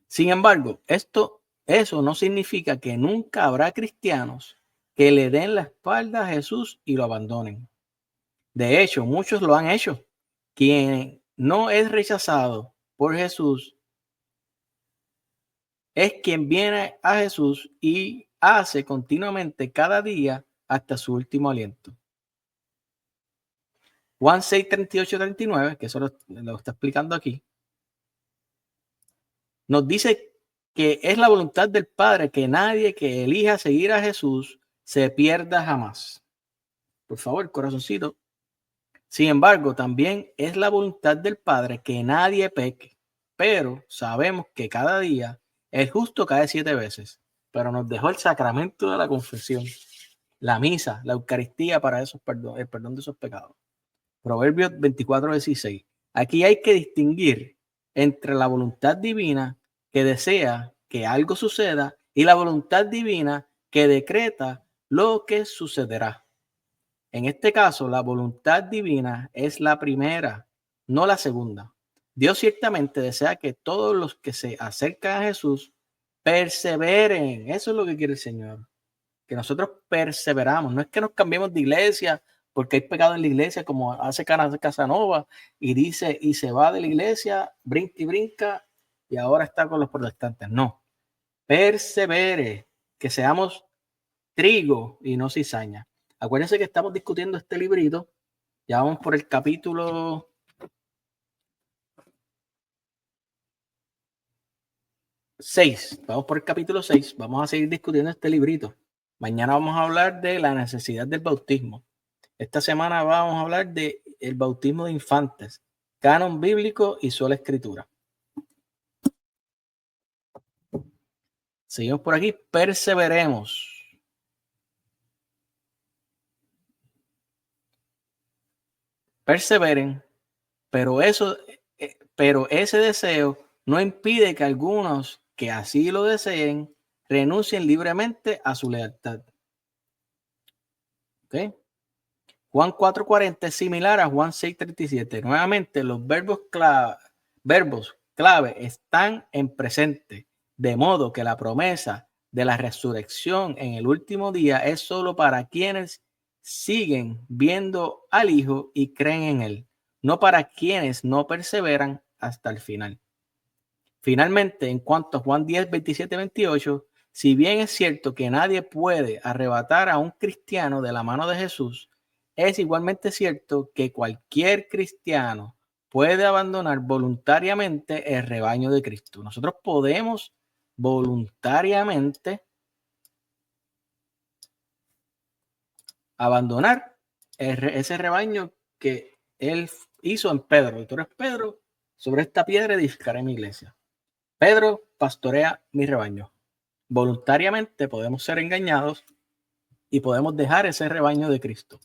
Sin embargo, eso no significa que nunca habrá cristianos que le den la espalda a Jesús y lo abandonen. De hecho, muchos lo han hecho. Quien no es rechazado por Jesús es quien viene a Jesús y hace continuamente cada día hasta su último aliento. Juan 6, 38, 39, que eso lo está explicando aquí, nos dice que es la voluntad del Padre que nadie que elija seguir a Jesús se pierda jamás. Por favor, corazoncito. Sin embargo, también es la voluntad del Padre que nadie peque, pero sabemos que cada día el justo cae 7 veces, pero nos dejó el sacramento de la confesión, la misa, la Eucaristía para el perdón de esos pecados. Proverbios 24:16. Aquí hay que distinguir entre la voluntad divina que desea que algo suceda y la voluntad divina que decreta lo que sucederá. En este caso, la voluntad divina es la primera, no la segunda. Dios ciertamente desea que todos los que se acercan a Jesús perseveren. Eso es lo que quiere el Señor. Que nosotros perseveramos. No es que nos cambiemos de iglesia porque hay pecado en la iglesia, como hace Casanova y dice, y se va de la iglesia, brinca y brinca, y ahora está con los protestantes. No. Persevere, que seamos trigo y no cizaña. Acuérdense que estamos discutiendo este librito. Ya vamos por el capítulo 6. Vamos por el capítulo 6. Vamos a seguir discutiendo este librito. Mañana vamos a hablar de la necesidad del bautismo. Esta semana vamos a hablar de el bautismo de infantes, canon bíblico y sola escritura. Seguimos por aquí. Perseveremos. Perseveren, pero ese deseo no impide que algunos que así lo deseen renuncien libremente a su lealtad. ¿Okay? Juan 4:40 es similar a Juan 6:37. Nuevamente, los verbos clave están en presente, de modo que la promesa de la resurrección en el último día es solo para quienes siguen viendo al Hijo y creen en Él, no para quienes no perseveran hasta el final. Finalmente, en cuanto a Juan 10, 27, 28, si bien es cierto que nadie puede arrebatar a un cristiano de la mano de Jesús, es igualmente cierto que cualquier cristiano puede abandonar voluntariamente el rebaño de Cristo. Nosotros podemos voluntariamente abandonar ese rebaño que Él hizo en Pedro. Tú eres Pedro, sobre esta piedra edificaré mi iglesia. Pedro pastorea mi rebaño. Voluntariamente podemos ser engañados y podemos dejar ese rebaño de Cristo.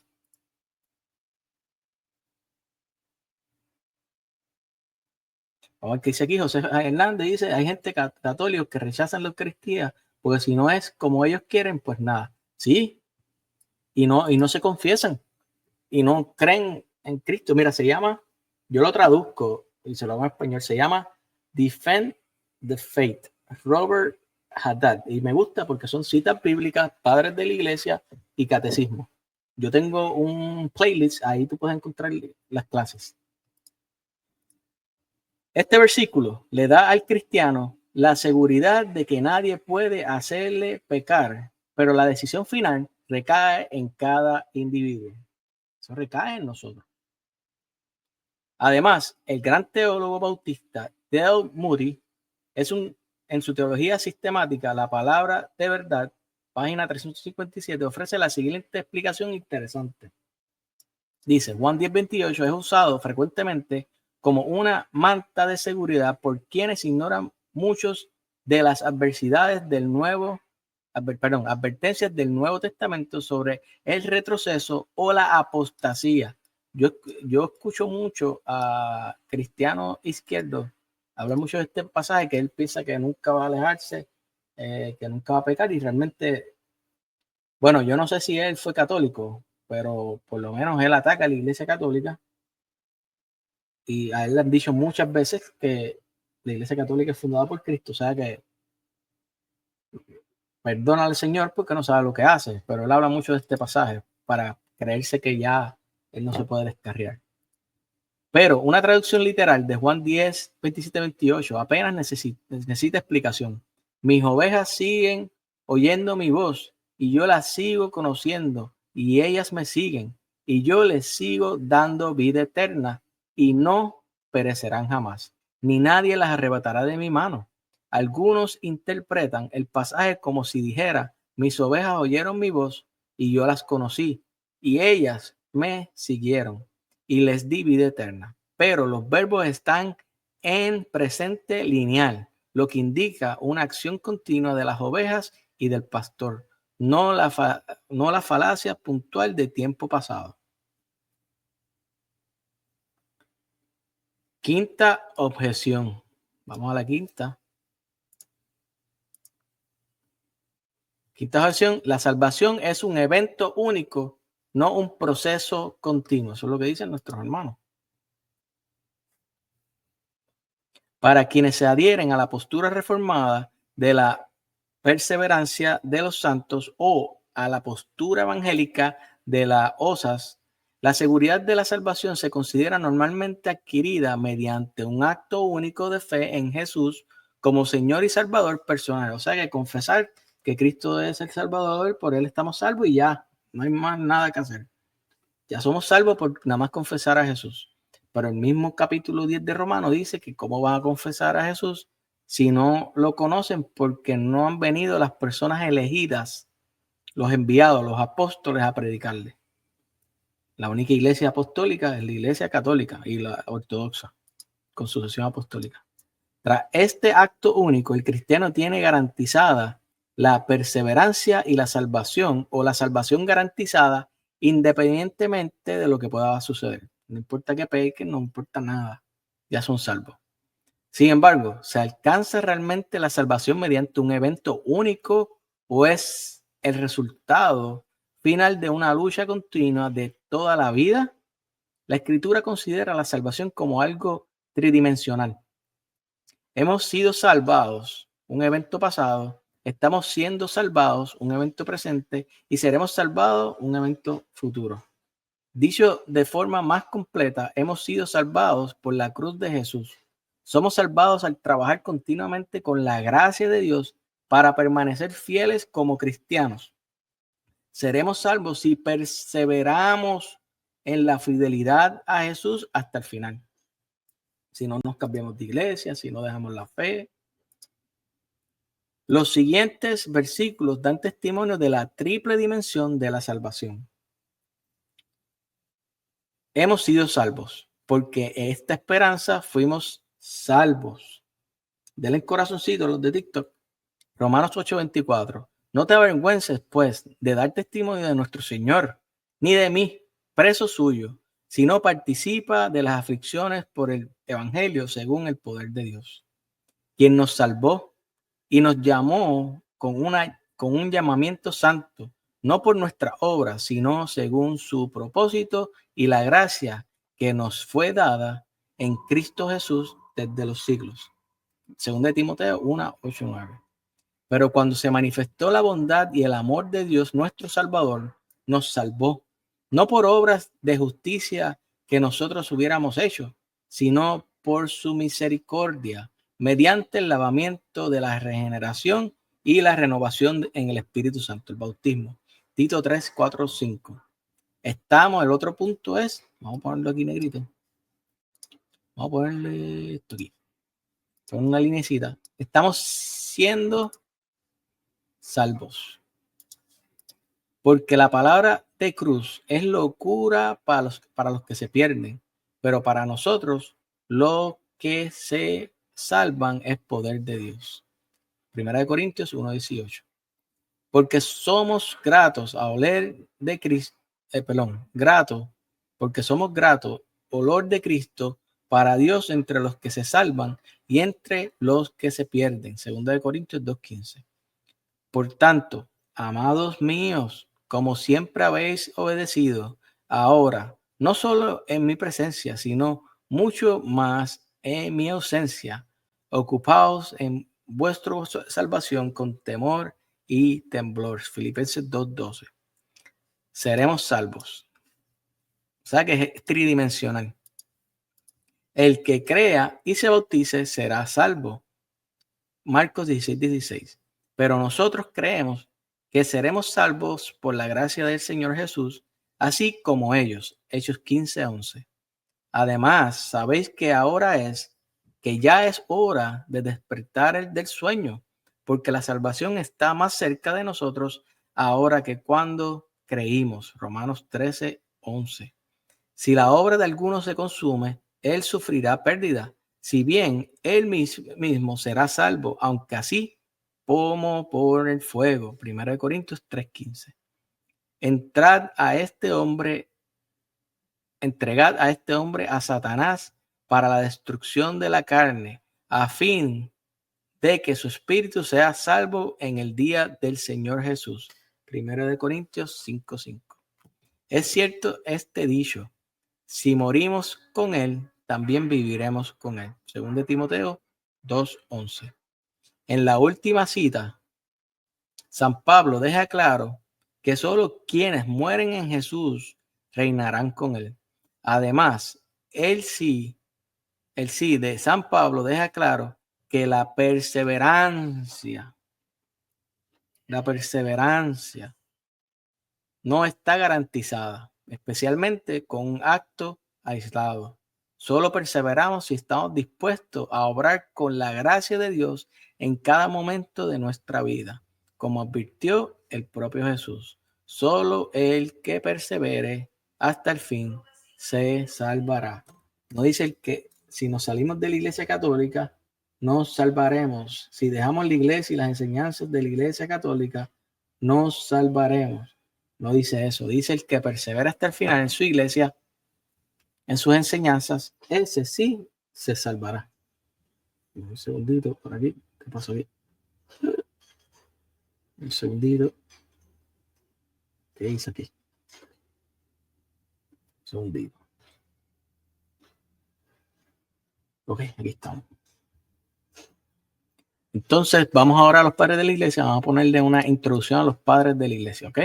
Vamos a ver qué dice aquí. José Hernández dice, hay gente católica que rechazan la Eucaristía porque si no es como ellos quieren, pues nada. Sí, y no se confiesan y no creen en Cristo. Mira, se llama, yo lo traduzco y se lo hago en español, se llama Defend the Faith, Robert Haddad. Y me gusta porque son citas bíblicas, padres de la iglesia y catecismo. Yo tengo un playlist, ahí tú puedes encontrar las clases. Este versículo le da al cristiano la seguridad de que nadie puede hacerle pecar, pero la decisión final recae en cada individuo. Eso recae en nosotros. Además, el gran teólogo bautista Dale Moody en su teología sistemática, la palabra de verdad, página 357, ofrece la siguiente explicación interesante. Dice, Juan 10:28 es usado frecuentemente como una manta de seguridad por quienes ignoran muchos de las adversidades del advertencias del Nuevo Testamento sobre el retroceso o la apostasía. Yo escucho mucho a cristianos izquierdos hablar mucho de este pasaje, que él piensa que nunca va a alejarse, que nunca va a pecar, y realmente, bueno, yo no sé si él fue católico, pero por lo menos él ataca a la iglesia católica y a él le han dicho muchas veces que la iglesia católica es fundada por Cristo, o sea que perdona al Señor porque no sabe lo que hace, pero él habla mucho de este pasaje para creerse que ya él no se puede descarriar. Pero una traducción literal de Juan 10, 27, 28 apenas necesita explicación. Mis ovejas siguen oyendo mi voz y yo las sigo conociendo y ellas me siguen y yo les sigo dando vida eterna y no perecerán jamás, ni nadie las arrebatará de mi mano. Algunos interpretan el pasaje como si dijera, mis ovejas oyeron mi voz y yo las conocí y ellas me siguieron y les di vida eterna. Pero los verbos están en presente lineal, lo que indica una acción continua de las ovejas y del pastor, no la falacia puntual de tiempo pasado. Quinta objeción. Vamos a la quinta. Quinta objeción. La salvación es un evento único, no un proceso continuo. Eso es lo que dicen nuestros hermanos. Para quienes se adhieren a la postura reformada de la perseverancia de los santos o a la postura evangélica de las osas, la seguridad de la salvación se considera normalmente adquirida mediante un acto único de fe en Jesús como Señor y Salvador personal. O sea que confesar que Cristo es el Salvador, por Él estamos salvos y ya, no hay más nada que hacer. Ya somos salvos por nada más confesar a Jesús. Pero el mismo capítulo 10 de Romanos dice que cómo van a confesar a Jesús si no lo conocen, porque no han venido las personas elegidas, los enviados, los apóstoles a predicarle. La única iglesia apostólica es la iglesia católica y la ortodoxa, con sucesión apostólica. Tras este acto único, el cristiano tiene garantizada la perseverancia y la salvación, o la salvación garantizada independientemente de lo que pueda suceder. No importa que pequen, no importa nada, ya son salvos. Sin embargo, ¿se alcanza realmente la salvación mediante un evento único o es el resultado final de una lucha continua de toda la vida? La Escritura considera la salvación como algo tridimensional. Hemos sido salvados, un evento pasado, estamos siendo salvados, un evento presente, y seremos salvados, un evento futuro. Dicho de forma más completa, hemos sido salvados por la cruz de Jesús. Somos salvados al trabajar continuamente con la gracia de Dios para permanecer fieles como cristianos. Seremos salvos si perseveramos en la fidelidad a Jesús hasta el final. Si no nos cambiamos de iglesia, si no dejamos la fe. Los siguientes versículos dan testimonio de la triple dimensión de la salvación. Hemos sido salvos, porque esta esperanza fuimos salvos. Denle corazoncito a los de TikTok. Romanos 8:24. No te avergüences, pues, de dar testimonio de nuestro Señor, ni de mí, preso suyo, sino participa de las aflicciones por el evangelio según el poder de Dios, quien nos salvó y nos llamó con un llamamiento santo, no por nuestra obra, sino según su propósito y la gracia que nos fue dada en Cristo Jesús desde los siglos. Según de Timoteo 1, 8, 9. Pero cuando se manifestó la bondad y el amor de Dios, nuestro Salvador, nos salvó, no por obras de justicia que nosotros hubiéramos hecho, sino por su misericordia, mediante el lavamiento de la regeneración y la renovación en el Espíritu Santo, el bautismo. Tito 3, 4, 5. Estamos, el otro punto es, vamos a ponerlo aquí negrito. Vamos a ponerle esto aquí. Con una linecita. Estamos siendo salvos. Porque la palabra de cruz es locura para los que se pierden, pero para nosotros los que se salvan es poder de Dios. Primera de Corintios 1:18. Porque somos gratos a oler de Cristo, porque somos gratos, olor de Cristo para Dios entre los que se salvan y entre los que se pierden. Segunda de Corintios 2:15. Por tanto, amados míos, como siempre habéis obedecido, ahora, no solo en mi presencia, sino mucho más en mi ausencia, ocupaos en vuestra salvación con temor y temblor. Filipenses 2:12. Seremos salvos. O sea que es tridimensional. El que crea y se bautice será salvo. Marcos 16:16. Pero nosotros creemos que seremos salvos por la gracia del Señor Jesús, así como ellos. Hechos 15:11. Además, sabéis que ya es hora de despertar del sueño, porque la salvación está más cerca de nosotros ahora que cuando creímos. Romanos 13:11. Si la obra de alguno se consume, él sufrirá pérdida, si bien él mismo será salvo, aunque así como por el fuego. 1 Corintios 3:15. Entregad a este hombre a Satanás para la destrucción de la carne, a fin de que su espíritu sea salvo en el día del Señor Jesús. 1 Corintios 5:5. Es cierto este dicho: si morimos con él, también viviremos con él. Según de Timoteo 2:11. En la última cita, San Pablo deja claro que solo quienes mueren en Jesús reinarán con él. Además, el sí de San Pablo deja claro que la perseverancia no está garantizada, especialmente con un acto aislado. Solo perseveramos si estamos dispuestos a obrar con la gracia de Dios en cada momento de nuestra vida, como advirtió el propio Jesús. Solo el que persevere hasta el fin se salvará. No dice que si nos salimos de la Iglesia Católica, nos salvaremos. Si dejamos la iglesia y las enseñanzas de la Iglesia Católica, nos salvaremos. No dice eso. Dice el que persevera hasta el final en su iglesia, en sus enseñanzas, ese sí se salvará. Un segundito por aquí. ¿Qué pasó aquí? Un segundito. ¿Qué hice aquí? Un segundito. Ok, aquí estamos. Entonces, vamos ahora a los padres de la iglesia. Vamos a ponerle una introducción a los padres de la iglesia, ¿ok?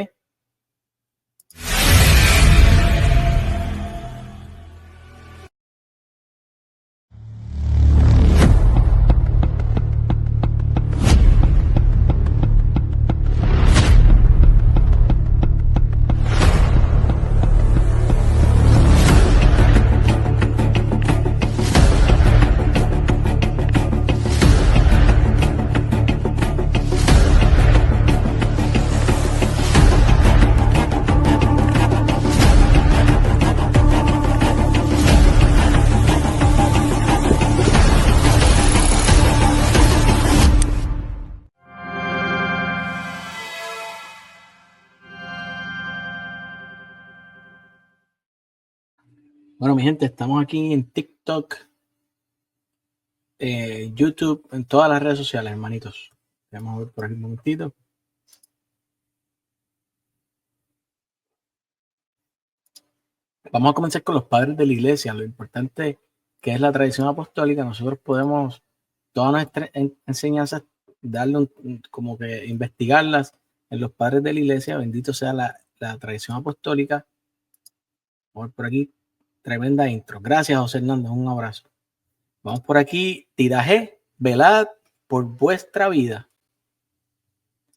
Bueno, mi gente, estamos aquí en TikTok, YouTube, en todas las redes sociales, hermanitos. Vamos a ver por aquí un momentito. Vamos a comenzar con los padres de la iglesia. Lo importante que es la tradición apostólica. Nosotros podemos, todas nuestras enseñanzas, darle como que investigarlas en los padres de la iglesia. Bendito sea la tradición apostólica. Vamos por aquí. Tremenda intro. Gracias, José Hernández. Un abrazo. Vamos por aquí. Tiraje, velad por vuestra vida.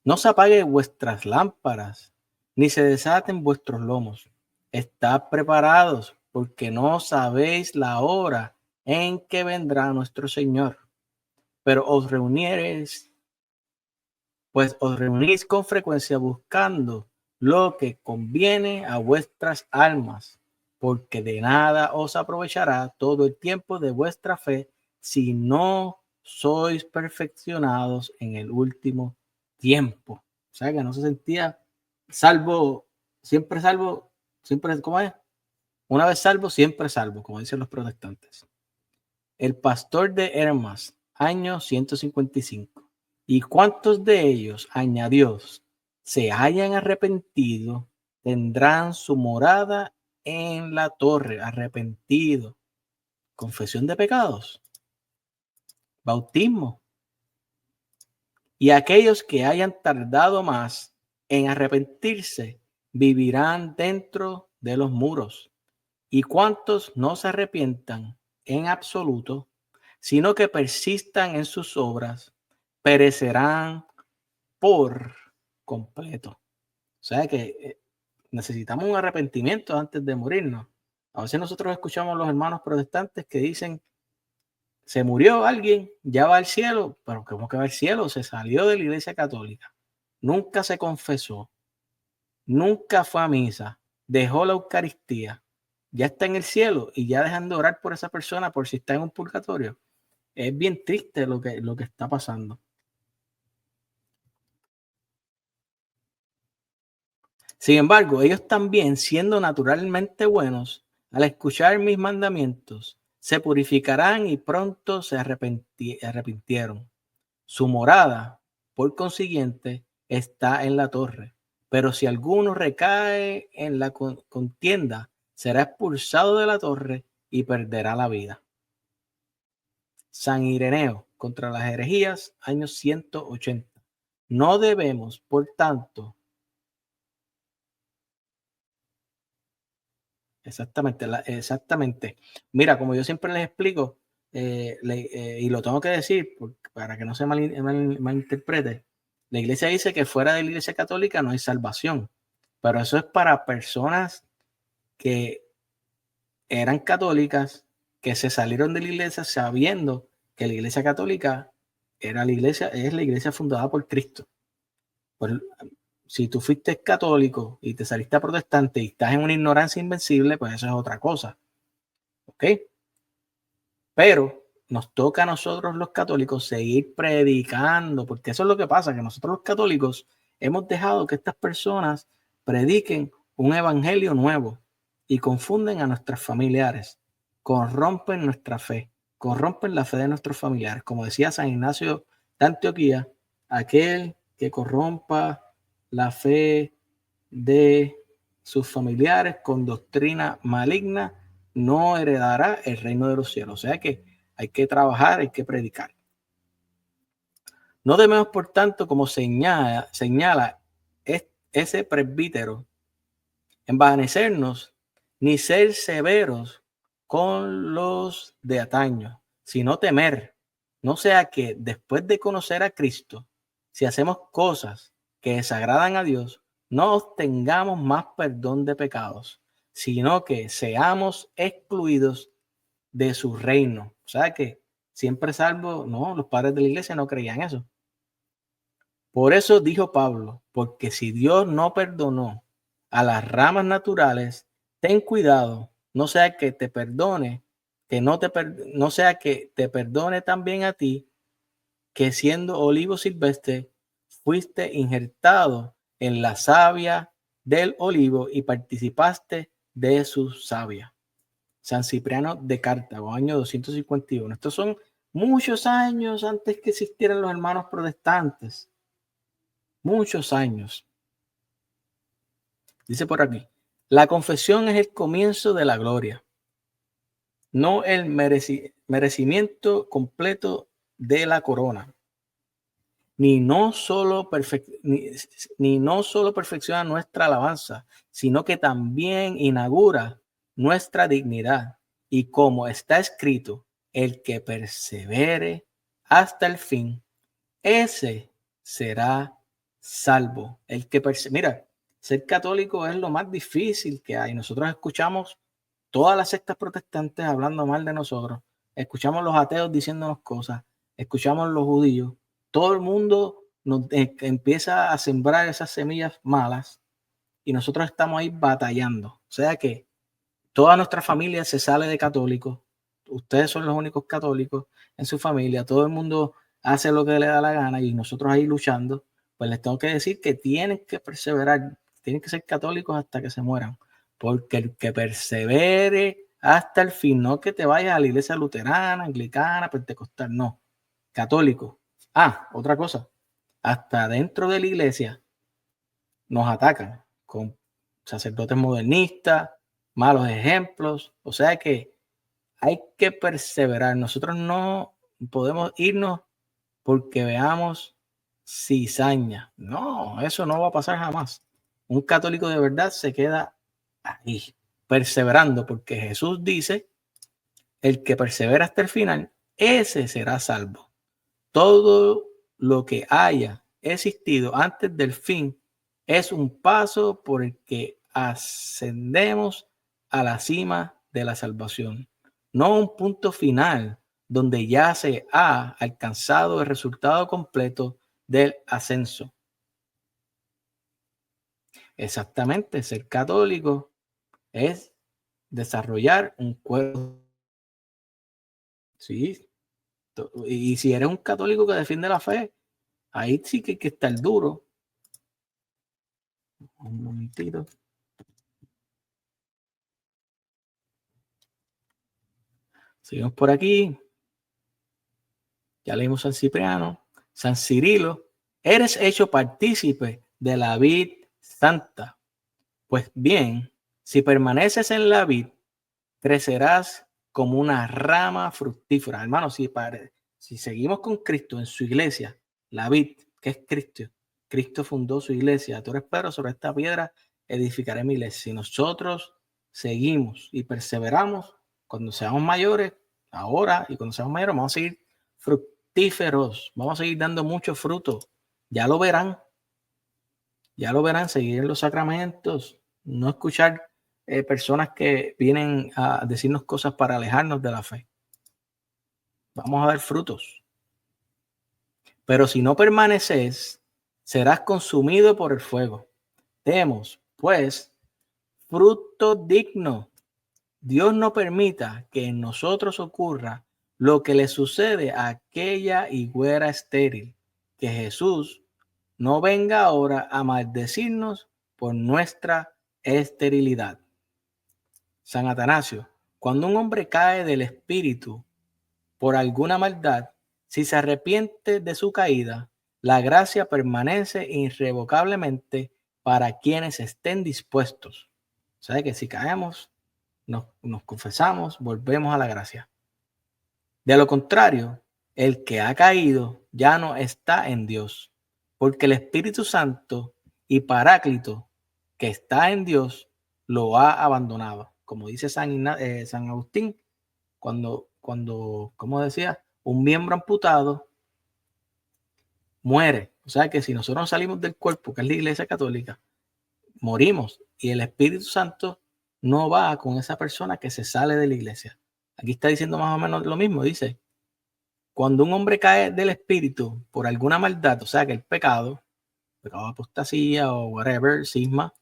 No se apaguen vuestras lámparas, ni se desaten vuestros lomos. Estad preparados, porque no sabéis la hora en que vendrá nuestro Señor. Pero os reunís con frecuencia buscando lo que conviene a vuestras almas, porque de nada os aprovechará todo el tiempo de vuestra fe si no sois perfeccionados en el último tiempo. O sea que no se sentía salvo, siempre, ¿cómo es? Una vez salvo, siempre, como dicen los protestantes. El pastor de Hermas, año 155. ¿Y cuántos de ellos, añadió, se hayan arrepentido, tendrán su morada en la torre? Arrepentido. Confesión de pecados. Bautismo. Y aquellos que hayan tardado más en arrepentirse, vivirán dentro de los muros. Y cuantos no se arrepientan en absoluto, sino que persistan en sus obras, perecerán por completo. O sea que necesitamos un arrepentimiento antes de morirnos. A veces nosotros escuchamos a los hermanos protestantes que dicen, se murió alguien, ya va al cielo, pero ¿cómo que va al cielo? Se salió de la iglesia católica, nunca se confesó, nunca fue a misa, dejó la Eucaristía, ya está en el cielo y ya dejan de orar por esa persona por si está en un purgatorio. Es bien triste lo que está pasando. Sin embargo, ellos también, siendo naturalmente buenos, al escuchar mis mandamientos, se purificarán y pronto se arrepintieron. Su morada, por consiguiente, está en la torre. Pero si alguno recae en la contienda, será expulsado de la torre y perderá la vida. San Ireneo, contra las herejías, año 180. No debemos, por tanto, exactamente. Mira, como yo siempre les explico, y lo tengo que decir para que no se malinterprete, la iglesia dice que fuera de la iglesia católica no hay salvación, pero eso es para personas que eran católicas, que se salieron de la iglesia sabiendo que la iglesia católica es la iglesia fundada por Cristo. Por, si tú fuiste católico y te saliste protestante y estás en una ignorancia invencible, pues eso es otra cosa. ¿Ok? Pero nos toca a nosotros los católicos seguir predicando, porque eso es lo que pasa, que nosotros los católicos hemos dejado que estas personas prediquen un evangelio nuevo y confunden a nuestros familiares, corrompen nuestra fe, corrompen la fe de nuestros familiares. Como decía San Ignacio de Antioquía, aquel que corrompa la fe de sus familiares con doctrina maligna no heredará el reino de los cielos. O sea que hay que trabajar, hay que predicar. No debemos, por tanto, como señala ese presbítero, envanecernos ni ser severos con los de antaño, sino temer, no sea que después de conocer a Cristo, si hacemos cosas que desagradan a Dios, no obtengamos más perdón de pecados, sino que seamos excluidos de su reino. O sea que siempre salvo, no, los padres de la iglesia no creían eso. Por eso dijo Pablo, porque si Dios no perdonó a las ramas naturales, ten cuidado, no sea que te perdone, no sea que te perdone también a ti, que siendo olivo silvestre fuiste injertado en la savia del olivo y participaste de su savia. San Cipriano de Cartago, año 251. Estos son muchos años antes que existieran los hermanos protestantes. Muchos años. Dice por aquí, la confesión es el comienzo de la gloria, no el merecimiento completo de la corona. Ni no solo perfecciona nuestra alabanza, sino que también inaugura nuestra dignidad. Y como está escrito, el que persevere hasta el fin, ese será salvo. Mira, ser católico es lo más difícil que hay. Nosotros escuchamos todas las sectas protestantes hablando mal de nosotros, escuchamos los ateos diciéndonos cosas, escuchamos los judíos, todo el mundo empieza a sembrar esas semillas malas y nosotros estamos ahí batallando. O sea que toda nuestra familia se sale de católicos, ustedes son los únicos católicos en su familia, todo el mundo hace lo que le da la gana y nosotros ahí luchando. Pues les tengo que decir que tienen que perseverar, tienen que ser católicos hasta que se mueran, porque el que persevere hasta el fin, no que te vayas a la iglesia luterana, anglicana, pentecostal, no, católico. Otra cosa, hasta dentro de la iglesia nos atacan con sacerdotes modernistas, malos ejemplos, o sea que hay que perseverar. Nosotros no podemos irnos porque veamos cizaña. No, eso no va a pasar jamás. Un católico de verdad se queda ahí, perseverando, porque Jesús dice, el que persevera hasta el final, ese será salvo. Todo lo que haya existido antes del fin es un paso por el que ascendemos a la cima de la salvación, no un punto final donde ya se ha alcanzado el resultado completo del ascenso. Exactamente, ser católico es desarrollar un cuerpo. Sí, y si eres un católico que defiende la fe, ahí sí que hay que estar duro. Un momentito. Seguimos por aquí. Ya leímos San Cipriano. San Cirilo. Eres hecho partícipe de la vid santa. Pues bien, si permaneces en la vid, crecerás como una rama fructífera. Hermanos, si seguimos con Cristo en su iglesia, la vid, que es Cristo, Cristo fundó su iglesia. Tú eres Pedro, sobre esta piedra edificaré mi iglesia. Si nosotros seguimos y perseveramos, cuando seamos mayores, ahora y cuando seamos mayores, vamos a seguir fructíferos, vamos a seguir dando mucho fruto. Ya lo verán, seguir en los sacramentos, no escuchar personas que vienen a decirnos cosas para alejarnos de la fe. Vamos a dar frutos. Pero si no permaneces, serás consumido por el fuego. Demos, pues, fruto digno. Dios no permita que en nosotros ocurra lo que le sucede a aquella higuera estéril, que Jesús no venga ahora a maldecirnos por nuestra esterilidad. San Atanasio, cuando un hombre cae del espíritu por alguna maldad, si se arrepiente de su caída, la gracia permanece irrevocablemente para quienes estén dispuestos. O sea que si caemos, nos confesamos, volvemos a la gracia. De lo contrario, el que ha caído ya no está en Dios, porque el Espíritu Santo y Paráclito que está en Dios lo ha abandonado. Como dice San Agustín, como decía, un miembro amputado muere. O sea que si nosotros salimos del cuerpo, que es la Iglesia Católica, morimos y el Espíritu Santo no va con esa persona que se sale de la iglesia. Aquí está diciendo más o menos lo mismo, dice, cuando un hombre cae del Espíritu por alguna maldad, o sea que el pecado de apostasía o whatever, cisma,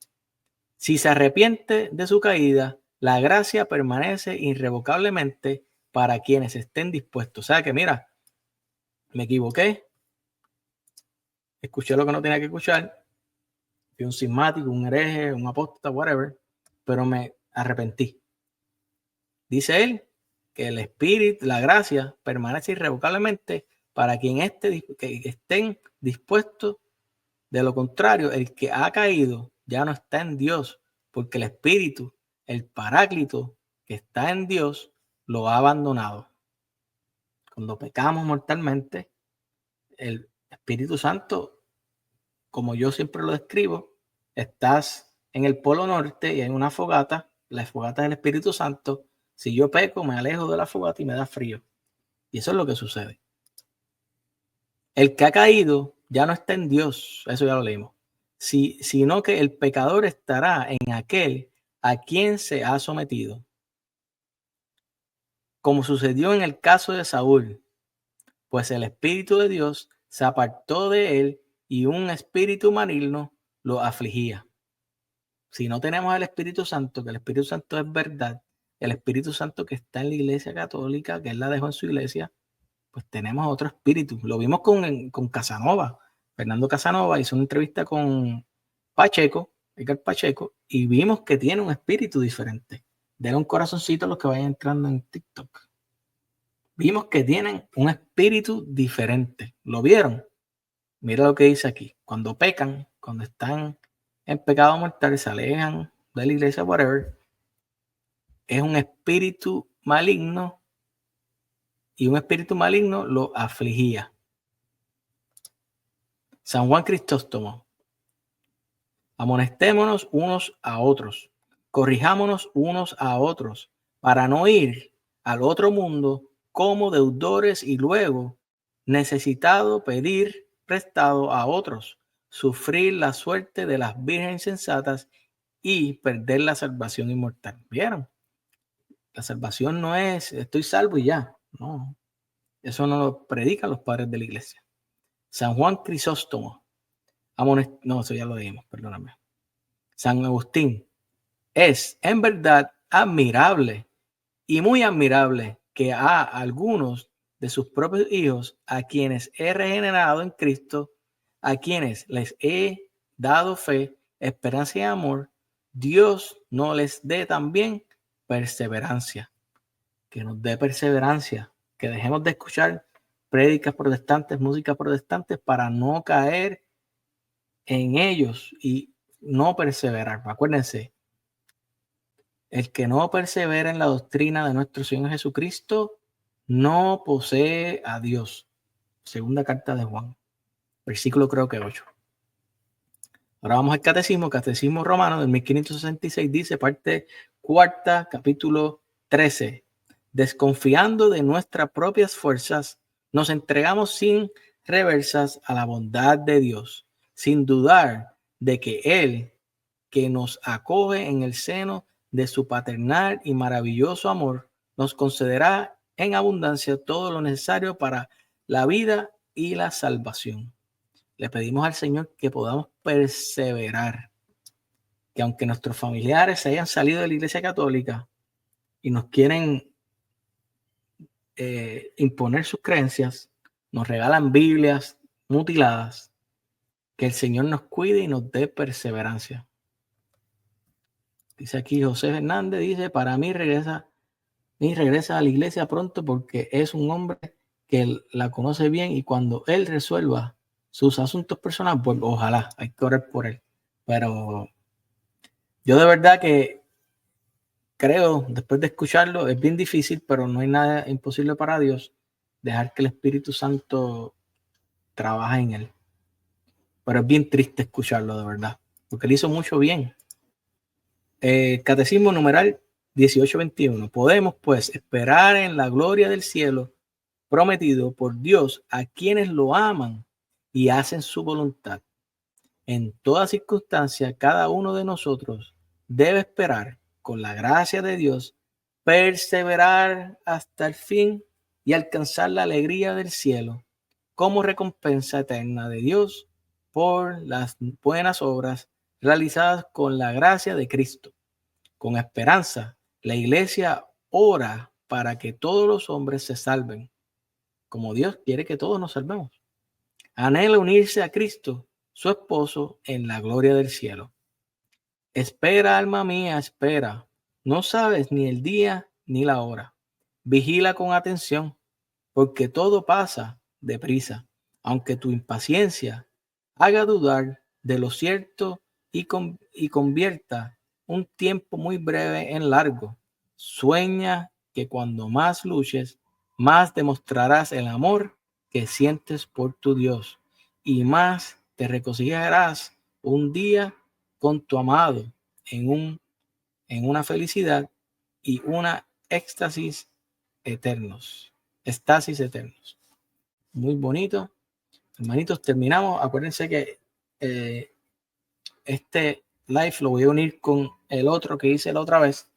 si se arrepiente de su caída, la gracia permanece irrevocablemente para quienes estén dispuestos. O sea que mira, me equivoqué, escuché lo que no tenía que escuchar, fui un cismático, un hereje, un apóstata, whatever, pero me arrepentí. Dice él que el Espíritu, la gracia, permanece irrevocablemente para quien que estén dispuestos. De lo contrario, el que ha caído ya no está en Dios, porque el Espíritu, el Paráclito que está en Dios, lo ha abandonado. Cuando pecamos mortalmente, el Espíritu Santo, como yo siempre lo describo, estás en el Polo Norte y hay una fogata, la fogata del Espíritu Santo. Si yo peco, me alejo de la fogata y me da frío. Y eso es lo que sucede. El que ha caído ya no está en Dios, eso ya lo leímos, sino que el pecador estará en aquel a quien se ha sometido. Como sucedió en el caso de Saúl, pues el Espíritu de Dios se apartó de él y un espíritu maligno lo afligía. Si no tenemos el Espíritu Santo, que el Espíritu Santo es verdad, el Espíritu Santo que está en la Iglesia Católica, que él la dejó en su iglesia, pues tenemos otro espíritu. Lo vimos con Casanova. Fernando Casanova hizo una entrevista con Pacheco, Edgar Pacheco, y vimos que tiene un espíritu diferente. Denle un corazoncito a los que vayan entrando en TikTok. Vimos que tienen un espíritu diferente. ¿Lo vieron? Mira lo que dice aquí. Cuando pecan, cuando están en pecado mortal, se alejan de la iglesia, whatever, es un espíritu maligno y un espíritu maligno lo afligía. San Juan Crisóstomo. Amonestémonos unos a otros, corrijámonos unos a otros, para no ir al otro mundo como deudores y luego, necesitado, pedir prestado a otros, sufrir la suerte de las vírgenes sensatas y perder la salvación inmortal. ¿Vieron? La salvación no es estoy salvo y ya. No, eso no lo predican los padres de la iglesia. San Juan Crisóstomo. No, eso ya lo dijimos, perdóname. San Agustín. Es en verdad admirable y muy admirable que a algunos de sus propios hijos, a quienes he regenerado en Cristo, a quienes les he dado fe, esperanza y amor, Dios no les dé también perseverancia. Que nos dé perseverancia, que dejemos de escuchar prédicas protestantes, música protestante para no caer en ellos y no perseverar. Acuérdense, el que no persevera en la doctrina de nuestro Señor Jesucristo no posee a Dios. Segunda carta de Juan, versículo creo que 8. Ahora vamos al catecismo romano del 1566, dice, parte cuarta, capítulo 13. Desconfiando de nuestras propias fuerzas, nos entregamos sin reversas a la bondad de Dios, sin dudar de que Él, que nos acoge en el seno de su paternal y maravilloso amor, nos concederá en abundancia todo lo necesario para la vida y la salvación. Le pedimos al Señor que podamos perseverar, que aunque nuestros familiares se hayan salido de la Iglesia Católica y nos quieren imponer sus creencias, nos regalan Biblias mutiladas, que el Señor nos cuide y nos dé perseverancia. Dice aquí José Fernández, dice, para mí regresa a la iglesia pronto porque es un hombre que la conoce bien y cuando él resuelva sus asuntos personales, pues ojalá, hay que orar por él. Pero yo de verdad que creo, después de escucharlo, es bien difícil, pero no hay nada imposible para Dios, dejar que el Espíritu Santo trabaje en él. Pero es bien triste escucharlo, de verdad, porque él hizo mucho bien. Catecismo numeral 1821. Podemos, pues, esperar en la gloria del cielo prometido por Dios a quienes lo aman y hacen su voluntad. En toda circunstancia, cada uno de nosotros debe esperar, con la gracia de Dios, perseverar hasta el fin y alcanzar la alegría del cielo como recompensa eterna de Dios por las buenas obras realizadas con la gracia de Cristo. Con esperanza, la iglesia ora para que todos los hombres se salven, como Dios quiere que todos nos salvemos. Anhela unirse a Cristo, su esposo, en la gloria del cielo. Espera, alma mía, espera. No sabes ni el día ni la hora. Vigila con atención, porque todo pasa deprisa, aunque tu impaciencia haga dudar de lo cierto y convierta un tiempo muy breve en largo. Sueña que cuando más luches, más demostrarás el amor que sientes por tu Dios y más te regocijarás un día con tu amado en una felicidad y una estasis eternos. Muy bonito. Hermanitos, terminamos. Acuérdense que este live lo voy a unir con el otro que hice la otra vez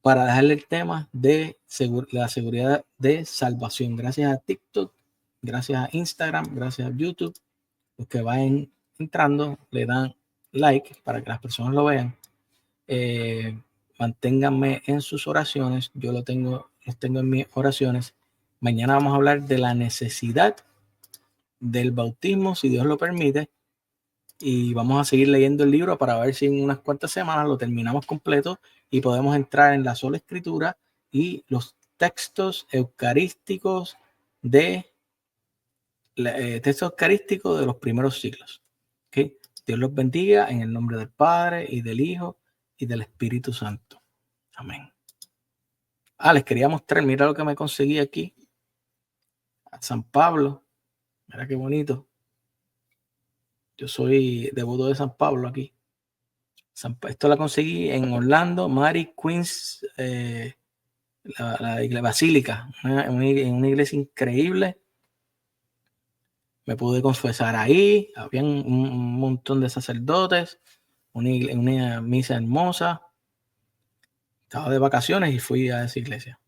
para dejarle el tema de la seguridad de salvación. Gracias a TikTok, gracias a Instagram, gracias a YouTube. Los que vayan entrando le dan like para que las personas lo vean. Manténganme en sus oraciones. Yo los tengo en mis oraciones. Mañana vamos a hablar de la necesidad del bautismo, si Dios lo permite. Y vamos a seguir leyendo el libro para ver si en unas cuantas semanas lo terminamos completo y podemos entrar en la sola escritura y los textos eucarísticos de los primeros siglos. ¿Okay? Dios los bendiga en el nombre del Padre y del Hijo y del Espíritu Santo. Amén. Les quería mostrar, mira lo que me conseguí aquí. A San Pablo. Mira qué bonito. Yo soy devoto de San Pablo aquí. Esto la conseguí en Orlando, Mary Queens, la basílica, en una iglesia increíble. Me pude confesar ahí, había un montón de sacerdotes, una misa hermosa. Estaba de vacaciones y fui a esa iglesia.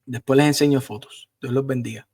Después les enseño fotos. Dios los bendiga.